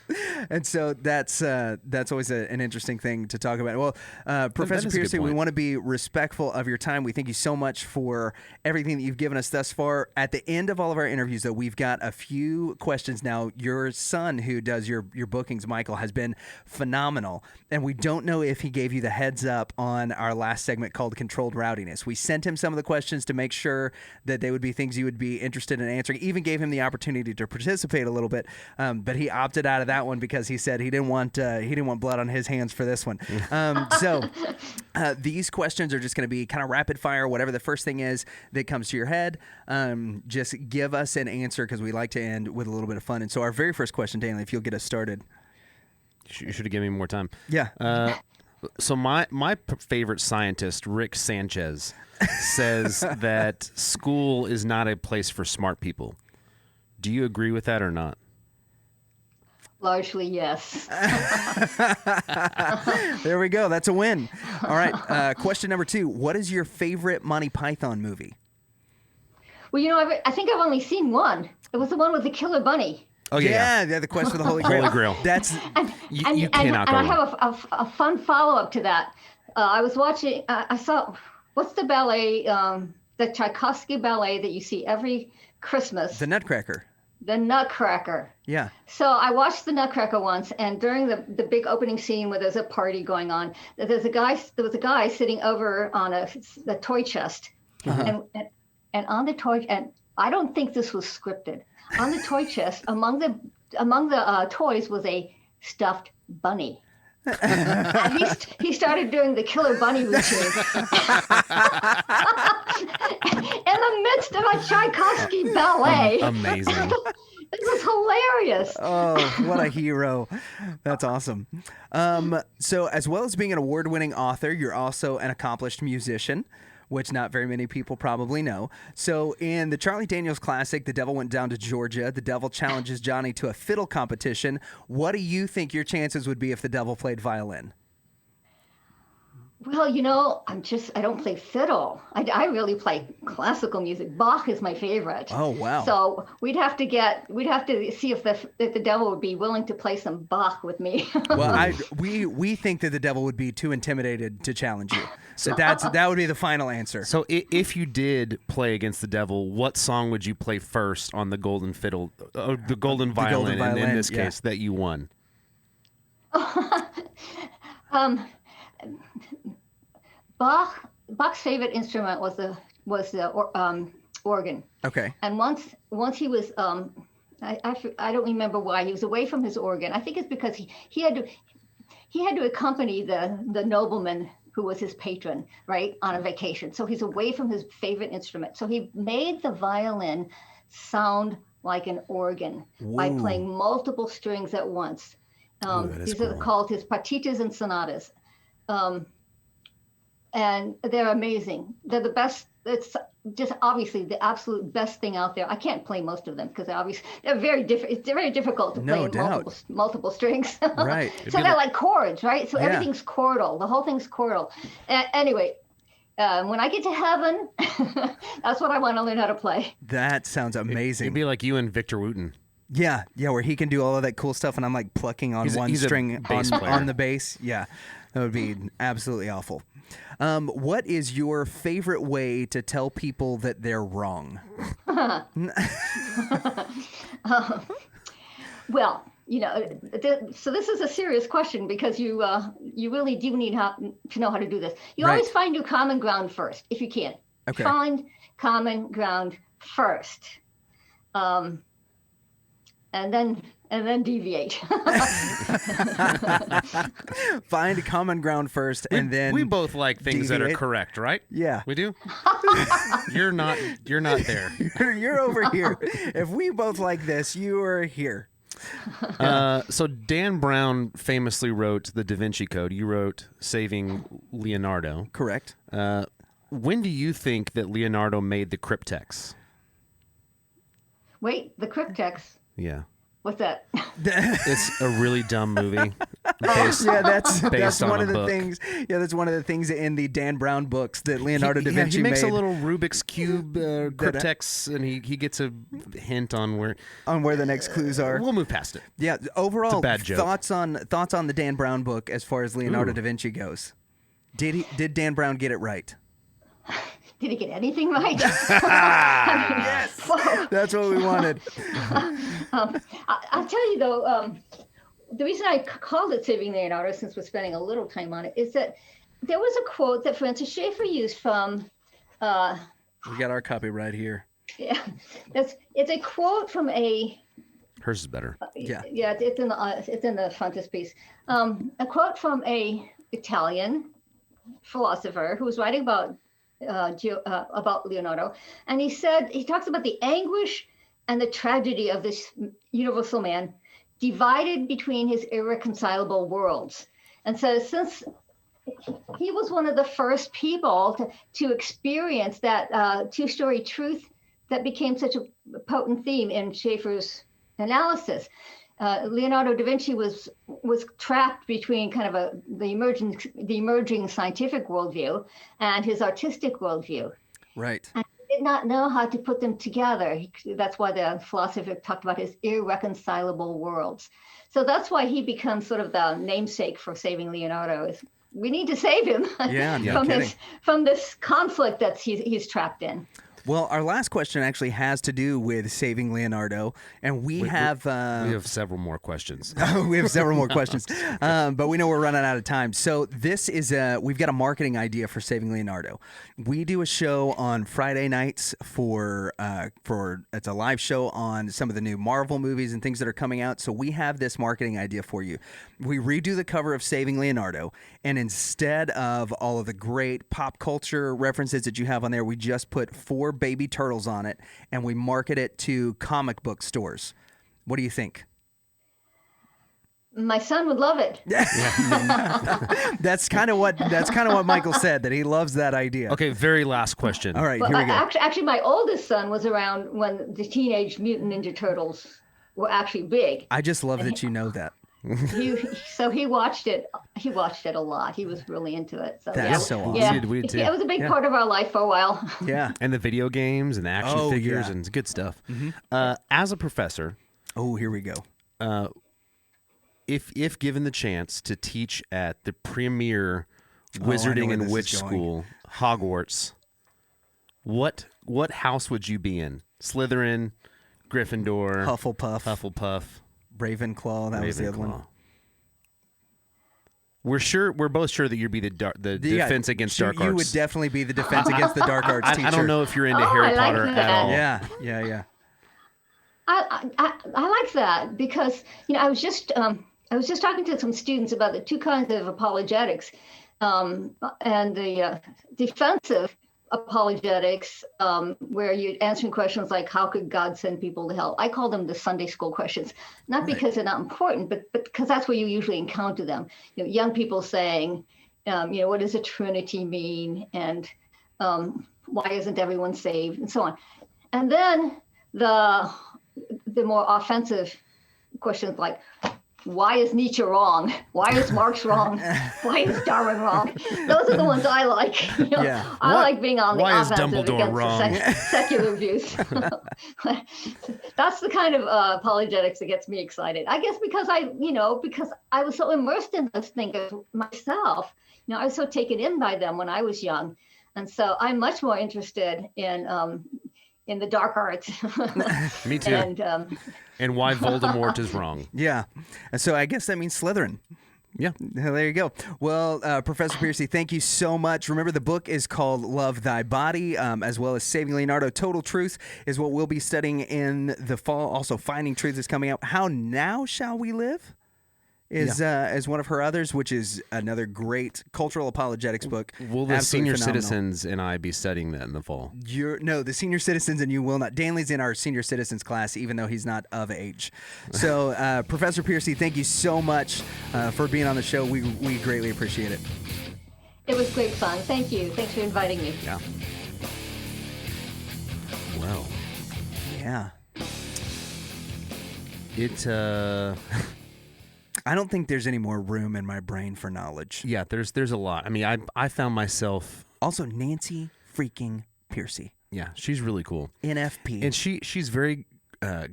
And so that's always an interesting thing to talk about. Well, Professor Pearcey, we want to be respectful of your time. We thank you so much for everything that you've given us thus far. At the end of all of our interviews, though, we've got a few questions now. Your son, who does your bookings, Michael, has been phenomenal. And we don't know if he gave you the heads up on our last segment called Controlled Rowdiness. We sent him some of the questions to make sure that they would be things you would be interested in answering. Even gave him the opportunity to participate a little bit, but he opted out of that one because he said he didn't want blood on his hands for this one. So these questions are just going to be kind of rapid fire. Whatever the first thing is that comes to your head, just give us an answer because we like to end with a little bit of fun. And so our very first question, Daniel, if you'll get us started. You should have given me more time. Yeah. So my favorite scientist, Rick Sanchez, says that school is not a place for smart people. Do you agree with that or not? Largely, yes. There we go. That's a win. All right. Question number 2. What is your favorite Monty Python movie? Well, I think I've only seen one. It was the one with the killer bunny. Oh, yeah. The quest for the Holy Grail. Holy Grail. That's You cannot go I wrong. have a fun follow-up to that. I was watching, I saw, what's the ballet, the Tchaikovsky ballet that you see every Christmas? The Nutcracker. The Nutcracker. Yeah. So I watched the Nutcracker once, and during the big opening scene where there's a party going on, there was a guy sitting over on the toy chest, and on the toy, and I don't think this was scripted. On the toy chest, among the toys was a stuffed bunny. And he started doing the killer bunny routine in the midst of a Tchaikovsky ballet. Amazing. It was hilarious. Oh, what a hero. That's awesome. So as well as being an award-winning author, you're also an accomplished musician, which not very many people probably know. So in the Charlie Daniels Classic, The Devil Went Down to Georgia. The Devil challenges Johnny to a fiddle competition. What do you think your chances would be if the Devil played violin? Well, I don't play fiddle. I really play classical music. Bach is my favorite. Oh, wow. So we'd have to see if the Devil would be willing to play some Bach with me. Well, we think that the Devil would be too intimidated to challenge you. So that would be the final answer. So if you did play against the Devil, what song would you play first on the golden fiddle, the golden violin, and in this case that you won? Bach's favorite instrument was the organ. Okay. And once he was I don't remember why he was away from his organ. I think it's because he had to accompany the nobleman who was his patron, right, on a vacation. So he's away from his favorite instrument. So he made the violin sound like an organ by playing multiple strings at once. These are called his partitas and sonatas. And they're amazing. They're the best. It's just obviously the absolute best thing out there. I can't play most of them because they're very different. It's very difficult to play multiple strings. Right. So they're like chords, right? So everything's chordal. The whole thing's chordal. Anyway, when I get to heaven, that's what I want to learn how to play. That sounds amazing. It'd be like you and Victor Wooten. Yeah, where he can do all of that cool stuff, and I'm like plucking on one string on the bass. Yeah, that would be absolutely awful. What is your favorite way to tell people that they're wrong? Well, so this is a serious question because you really do need to know how to do this. You always find your common ground first, if you can. Okay. Find common ground first. And then deviate. Find common ground first, and then we both like things that are correct, right? Yeah, we do. You're not there. You're over here. If we both like this, you are here. So Dan Brown famously wrote the Da Vinci Code. You wrote Saving Leonardo. Correct. When do you think that Leonardo made the cryptex? Wait, the cryptex? Yeah. What's that? It's a really dumb movie. That's one of the book. things. Yeah, that's one of the things in the Dan Brown books that Leonardo da Vinci he makes made. a little Rubik's cube cryptex, and he gets a hint on where the next clues are. We'll move past it. Yeah, overall, it's a bad joke. thoughts on the Dan Brown book as far as Leonardo da Vinci goes. Did Dan Brown get it right? Did he get anything right? Yes, that's what we wanted. I'll tell you though, the reason I called it Saving Leonardo, since we're spending a little time on it, is that there was a quote that Francis Schaffer used from. We got our copy right here. Yeah, it's a quote from a. Hers is better. Yeah, it's in the frontispiece. A quote from a Italian philosopher who was writing about Leonardo, and he talks about the anguish and the tragedy of this universal man divided between his irreconcilable worlds. And so since he was one of the first people to experience that two-story truth that became such a potent theme in Schaffer's analysis. Leonardo da Vinci was trapped between kind of the emerging scientific worldview and his artistic worldview. Right. And he did not know how to put them together. That's why the philosopher talked about his irreconcilable worlds. So that's why he becomes sort of the namesake for saving Leonardo. We need to save him from this conflict that he's trapped in. Well, our last question actually has to do with saving Leonardo, and we have several more questions. We have several more questions, but we know we're running out of time. So this is we've got a marketing idea for saving Leonardo. We do a show on Friday nights for it's a live show on some of the new Marvel movies and things that are coming out. So we have this marketing idea for you. We redo the cover of Saving Leonardo, and instead of all of the great pop culture references that you have on there, we just put 4 baby turtles on it, and we market it to comic book stores. What do you think? My son would love it. That's kind of what Michael said, that he loves that idea. Okay, very last question. All right, here we go. Actually, my oldest son was around when the Teenage Mutant Ninja Turtles were actually big. I just love that you know that. So he watched it. He watched it a lot. He was really into it. So that's so awesome. Yeah, we did too. It was a big part of our life for a while. Yeah, and the video games and the action figures and it's good stuff. Mm-hmm. As a professor, here we go. If given the chance to teach at the premier wizarding and witch school, Hogwarts, what house would you be in? Slytherin, Gryffindor, Hufflepuff. Ravenclaw, that was the other one. We're both sure that you'd be the defense against dark arts. You would definitely be the defense against the dark arts teacher. I don't know if you're into Harry Potter at all. Yeah. I like that because I was just talking to some students about the two kinds of apologetics, and the defensive apologetics, where you're answering questions like, how could God send people to hell? I call them the Sunday school questions, not because they're not important, but because that's where you usually encounter them. Young people saying, what does a Trinity mean? And why isn't everyone saved? And so on. And then the more offensive questions like, why is Nietzsche wrong? Why is Marx wrong? Why is Darwin wrong? Those are the ones I like. I like being on the offensive against the secular views. That's the kind of apologetics that gets me excited. I guess because I was so immersed in those thinkers myself. I was so taken in by them when I was young, and so I'm much more interested in the dark arts. Me too. And why Voldemort is wrong. Yeah. So I guess that means Slytherin. Yeah. There you go. Well, Professor Pearcey, thank you so much. Remember, the book is called Love Thy Body, as well as Saving Leonardo. Total Truth is what we'll be studying in the fall. Also, Finding Truth is coming out. How Now Shall We Live is one of her others, which is another great cultural apologetics book. Will the senior citizens and I be studying that in the fall? No, the senior citizens and you will not. Danley's in our senior citizens class, even though he's not of age. So, Professor Pearcey, thank you so much for being on the show. We greatly appreciate it. It was great fun. Thank you. Thanks for inviting me. Yeah. Well. Yeah. I don't think there's any more room in my brain for knowledge. Yeah, there's a lot. I mean, I found myself... Also, Nancy freaking Pearcey. Yeah, she's really cool. NFP. And she's very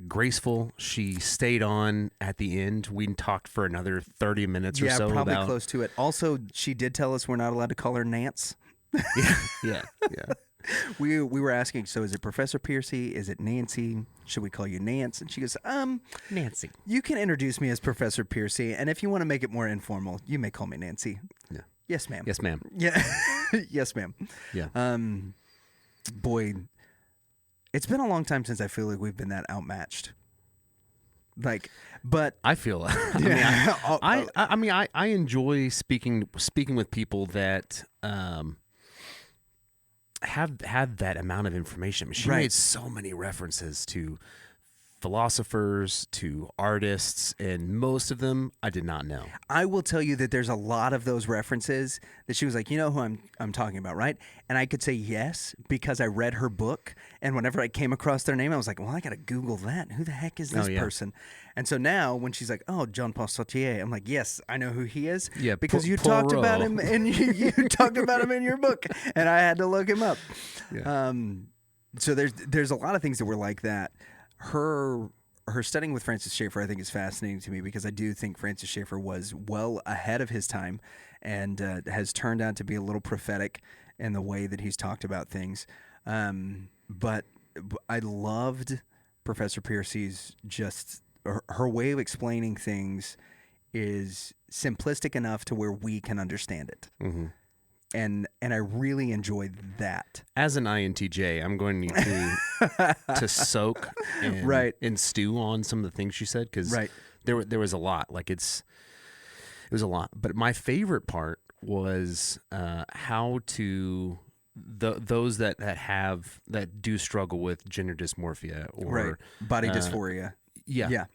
graceful. She stayed on at the end. We talked for another 30 minutes or so. Yeah, probably close to it. Also, she did tell us we're not allowed to call her Nance. Yeah. We were asking, so is it Professor Pearcey? Is it Nancy? Should we call you Nance? And she goes, Nancy. You can introduce me as Professor Pearcey, and if you want to make it more informal, you may call me Nancy. Yeah. Yes, ma'am. Yes, ma'am. Yeah. Yes, ma'am. Yeah. Boy, it's been a long time since I feel like we've been that outmatched. But I feel. I enjoy speaking with people that have that amount of information. She made so many references to philosophers to artists, and most of them I did not know. I will tell you that there's a lot of those references that she was like, you know who I'm talking about, right? And I could say yes because I read her book, and whenever I came across their name, I was like, well, I got to Google that. Who the heck is this person? And so now when she's like, oh, Jean-Paul Sartre, I'm like, yes, I know who he is. Yeah, because you talked about him and you talked about him in your book, and I had to look him up. Yeah. So there's a lot of things that were like that. Her studying with Francis Schaeffer, I think, is fascinating to me because I do think Francis Schaeffer was well ahead of his time and has turned out to be a little prophetic in the way that he's talked about things. But I loved Professor Pearcey's just her way of explaining things is simplistic enough to where we can understand it. Mm-hmm. And I really enjoyed that. As an INTJ, I'm going to soak and stew on some of the things she said because there was a lot. Like it was a lot. But my favorite part was how to those that do struggle with gender dysmorphia or body dysphoria. Yeah.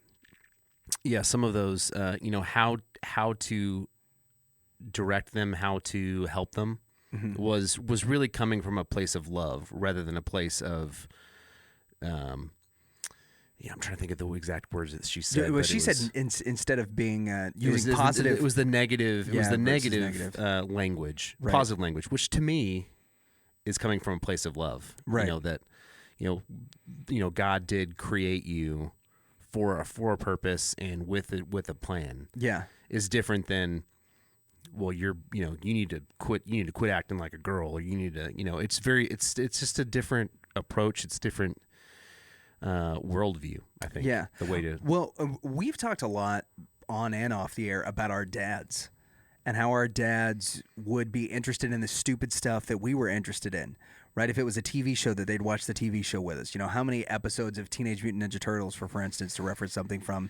Some of those, how to direct them, how to help them, was really coming from a place of love rather than a place of, I'm trying to think of the exact words that she said. Well, she said instead of being using positive, it was the negative. It was the negative language, positive language, which to me is coming from a place of love. Right. That God did create you for a purpose and with a plan. Yeah, is different than. Well, you need to quit. You need to quit acting like a girl, or you need to, it's just a different approach. It's different worldview, I think. Yeah. The way to. Well, we've talked a lot on and off the air about our dads and how our dads would be interested in the stupid stuff that we were interested in. Right? If it was a TV show that they'd watch the TV show with us. How many episodes of Teenage Mutant Ninja Turtles, for instance, to reference something from,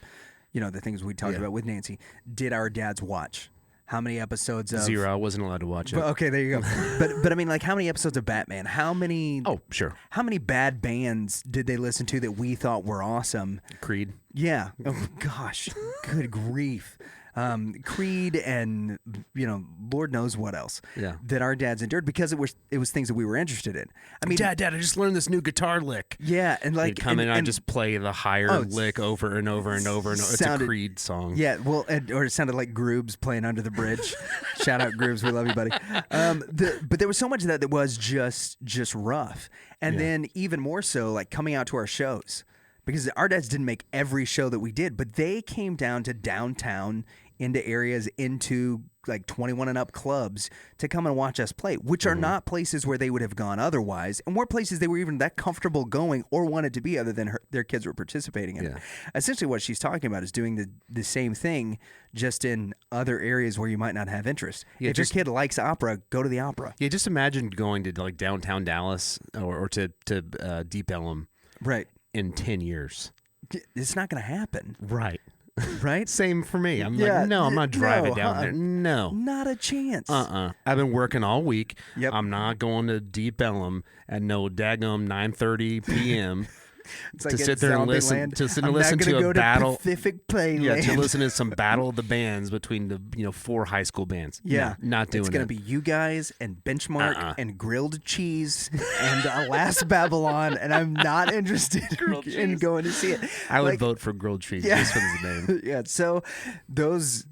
the things we talked about with Nancy, did our dads watch? How many episodes of... 0. I wasn't allowed to watch it. Okay, there you go. But I mean, like, how many episodes of Batman? How many... Oh, sure. How many bad bands did they listen to that we thought were awesome? Creed. Yeah. Oh, gosh. Good grief. Creed and, Lord knows what else that our dads endured because it was things that we were interested in. I mean, Dad, I just learned this new guitar lick. Yeah, and like... He'd come in and I'd just play the higher lick over and over and over. It's a Creed song. Yeah, well, or it sounded like Groobs playing Under the Bridge. Shout out Groobs, we love you, buddy. But there was so much of that was just rough. And then even more so, like, coming out to our shows. Because our dads didn't make every show that we did, but they came down to downtown into areas, into like 21 and up clubs to come and watch us play, which are not places where they would have gone otherwise, and weren't places they were even that comfortable going or wanted to be other than their kids were participating in it. Essentially what she's talking about is doing the same thing, just in other areas where you might not have interest. If your kid likes opera, go to the opera. Yeah, just imagine going to like downtown Dallas or to Deep Ellum in 10 years. It's not going to happen. Right. Right? Same for me. I'm like, no, I'm not driving down there. No. Not a chance. I've been working all week. Yep. I'm not going to Deep Ellum at no daggum 9:30 p.m. to sit there and listen to a battle. Pacific Playland. Yeah, to listen to some battle of the bands between the 4 high school bands. Yeah, not doing it. It's going to be you guys and Benchmark and Grilled Cheese and Last Babylon, and I'm not interested in going to see it. I would vote for Grilled Cheese just for the name. Yeah, so those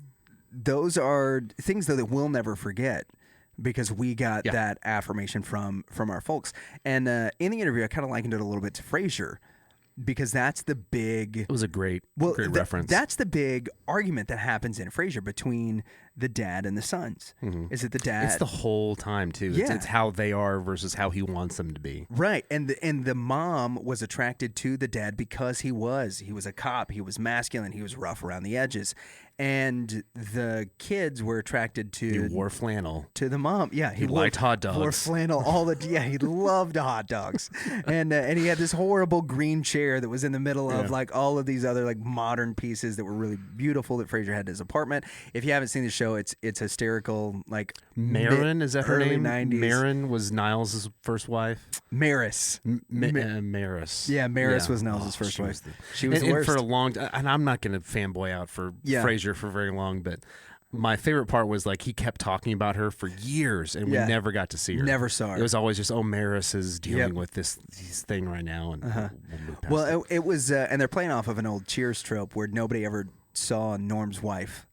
are things though that we'll never forget. Because we got that affirmation from our folks. And in the interview, I kind of likened it a little bit to Frasier. Because that's the big... It was a great reference. That's the big argument that happens in Frasier between the dad and the sons. Mm-hmm. Is it the dad... It's the whole time, too. Yeah. It's how they are versus how he wants them to be. Right. And the mom was attracted to the dad because he was a cop. He was masculine. He was rough around the edges. And the kids were attracted to... He wore flannel. To the mom. Yeah. He liked hot dogs. Wore flannel all the... Yeah, he loved hot dogs. And he had this horrible green chair that was in the middle of like all of these other like modern pieces that were really beautiful that Frasier had in his apartment. If you haven't seen the show, show. It's hysterical. Like Marin, is that her early name? 90s. Marin was Niles' first wife. Maris. Maris. Yeah, Maris was Niles' first wife. She was the and worst. for a long time. And I'm not going to fanboy out for Frasier for very long, but my favorite part was like he kept talking about her for years, and we never got to see her. Never saw her. It was always just, Maris is dealing with this thing right now, and we'll move past it was, and they're playing off of an old Cheers trope where nobody ever saw Norm's wife.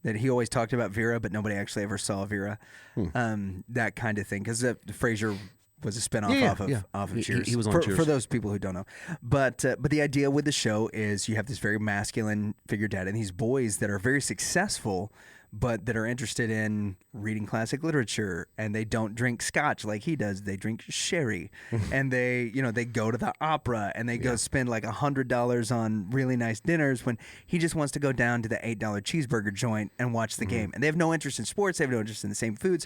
That he always talked about Vera, but nobody actually ever saw Vera. That kind of thing, because Frasier was a spinoff off of Cheers. He was on Cheers. For those people who don't know. But the idea with the show is you have this very masculine figure dad and these boys that are very successful, but that are interested in reading classic literature, and they don't drink scotch like he does. They drink sherry, and they go to the opera, and they go spend like $100 on really nice dinners when he just wants to go down to the $8 cheeseburger joint and watch the game. And they have no interest in sports. They have no interest in the same foods,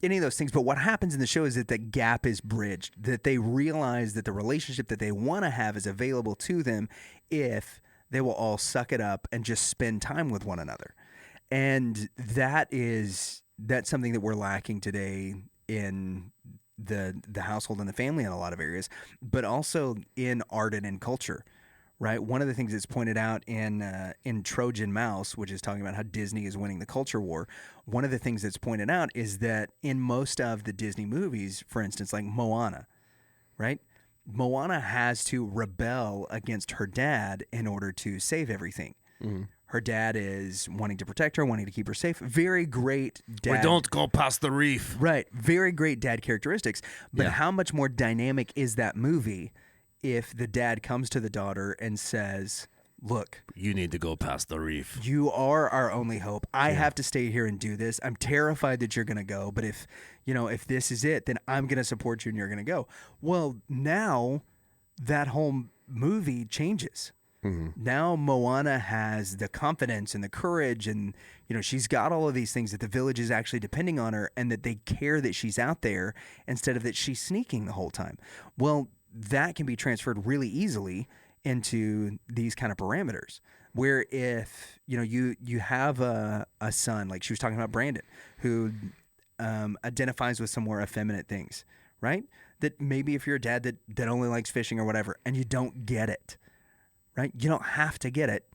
any of those things. But what happens in the show is that the gap is bridged, that they realize that the relationship that they want to have is available to them if they will all suck it up and just spend time with one another. And that's something that we're lacking today in the household and the family in a lot of areas, but also in art and in culture, right? One of the things that's pointed out in Trojan Mouse, which is talking about how Disney is winning the culture war, one of the things that's pointed out is that in most of the Disney movies, for instance, like Moana, right? Moana has to rebel against her dad in order to save everything. Her dad is wanting to protect her, wanting to keep her safe. Very great dad. We don't go past the reef. Right. Very great dad characteristics. But how much more dynamic is that movie if the dad comes to the daughter and says, look, you need to go past the reef. You are our only hope. I have to stay here and do this. I'm terrified that you're going to go. But if this is it, then I'm going to support you and you're going to go. Well, now that whole movie changes. Now Moana has the confidence and the courage, and she's got all of these things that the village is actually depending on her, and that they care that she's out there instead of that she's sneaking the whole time. Well, that can be transferred really easily into these kind of parameters, where if you have a son, like she was talking about Brandon, who identifies with some more effeminate things, right? That maybe if you're a dad that only likes fishing or whatever, and you don't get it. Right? You don't have to get it.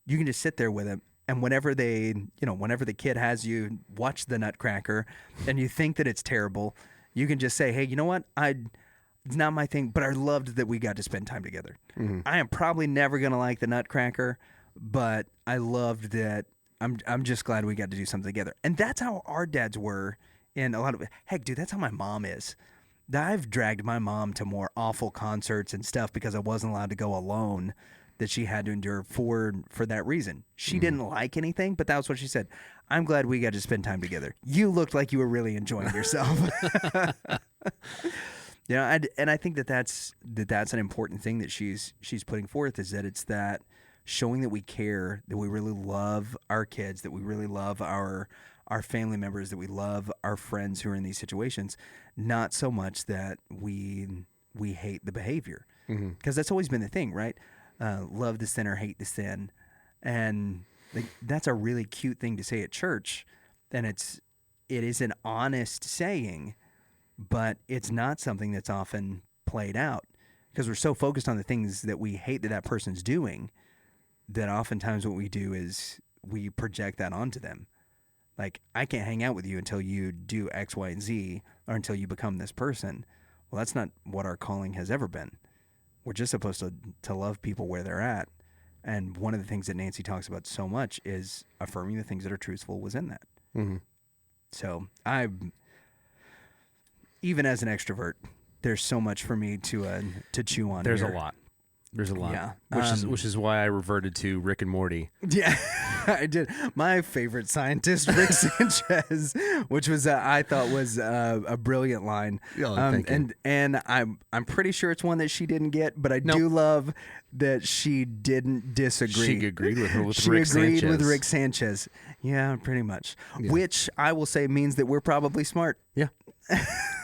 You can just sit there with him. And whenever whenever the kid has you watch the Nutcracker and you think that it's terrible, you can just say, hey, you know what? It's not my thing, but I loved that we got to spend time together. I am probably never going to like the Nutcracker, but I loved that. I'm just glad we got to do something together. And that's how our dads were in a lot of, heck, dude, that's how my mom is. I've dragged my mom to more awful concerts and stuff because I wasn't allowed to go alone, that she had to endure for that reason. She didn't like anything, but that was what she said. I'm glad we got to spend time together. You looked like you were really enjoying yourself. And I think that's an important thing that she's putting forth, is that it's that showing that we care, that we really love our kids, that we really love our family members, that we love our friends who are in these situations, not so much that we hate the behavior. Because that's always been the thing, right? Love the sinner, hate the sin. And that's a really cute thing to say at church. And it is an honest saying, but it's not something that's often played out, because we're so focused on the things that we hate that person's doing, that oftentimes what we do is we project that onto them. Like, I can't hang out with you until you do X, Y, and Z, or until you become this person. Well, that's not what our calling has ever been. We're just supposed to love people where they're at. And one of the things that Nancy talks about so much is affirming the things that are truthful within that. So even as an extrovert, there's so much for me to chew on. There's here. a lot. There's a lot. Yeah. Which is why I reverted to Rick and Morty. Yeah, I did. My favorite scientist, Rick Sanchez, which was I thought was a brilliant line. And I'm pretty sure it's one that she didn't get, but I do love that she didn't disagree. She agreed with her with she Rick agreed Sanchez. with Rick Sanchez. Yeah, pretty much. Yeah. Which I will say means that we're probably smart. Yeah.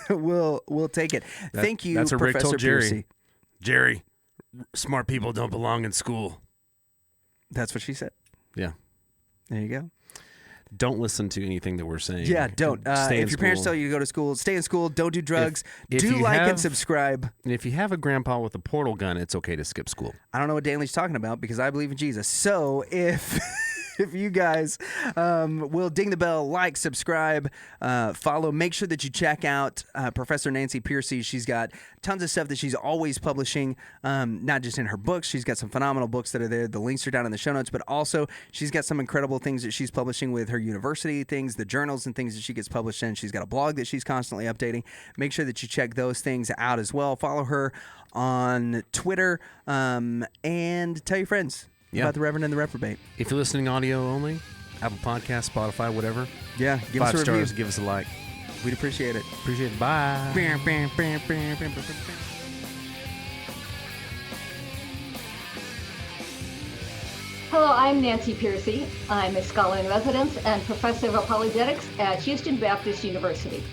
We'll take it. Thank you, that's what Rick Professor told Jerry. Pearcey. Jerry, smart people don't belong in school. That's what she said. Yeah. There you go. don't listen to anything that we're saying. Yeah, don't. Stay in if your parents school. tell you to go to school, stay in school. Don't do drugs. If do you like and have- subscribe. And if you have a grandpa with a portal gun, it's okay to skip school. I don't know what Danley's talking about because I believe in Jesus. So if if you guys will ding the bell, like, subscribe, follow, make sure that you check out Professor Nancy Pearcey. She's got tons of stuff that she's always publishing, not just in her books. She's got some phenomenal books that are there. The links are down in the show notes, but also she's got some incredible things that she's publishing with her university things, the journals and things that she gets published in. She's got a blog that she's constantly updating. Make sure that you check those things out as well. Follow her on Twitter and tell your friends about the Reverend and the Reprobate. If you're listening audio only, Apple Podcasts, Spotify, whatever, Yeah, give 5 us a stars, review. give us a like. We'd appreciate it. Appreciate it. Bye. Hello, I'm Nancy Pearcey. I'm a scholar in residence and professor of apologetics at Houston Baptist University.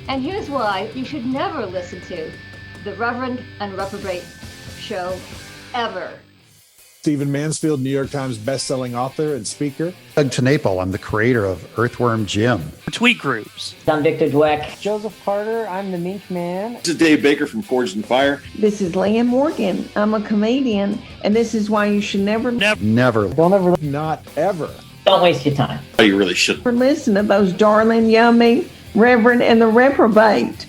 And here's why you should never listen to the Reverend and Reprobate show ever. Stephen Mansfield, New York Times bestselling author and speaker. Doug Tenaple, I'm the creator of Earthworm Jim. Tweet groups. I'm Victor Dweck. Joseph Carter, I'm the Mink Man. This is Dave Baker from Forged in Fire. This is Leah Morgan. I'm a comedian, and this is why you should never Never. Don't ever Not ever. Don't waste your time. Oh, you really should. listen to those darling, yummy Reverend and the Reprobate.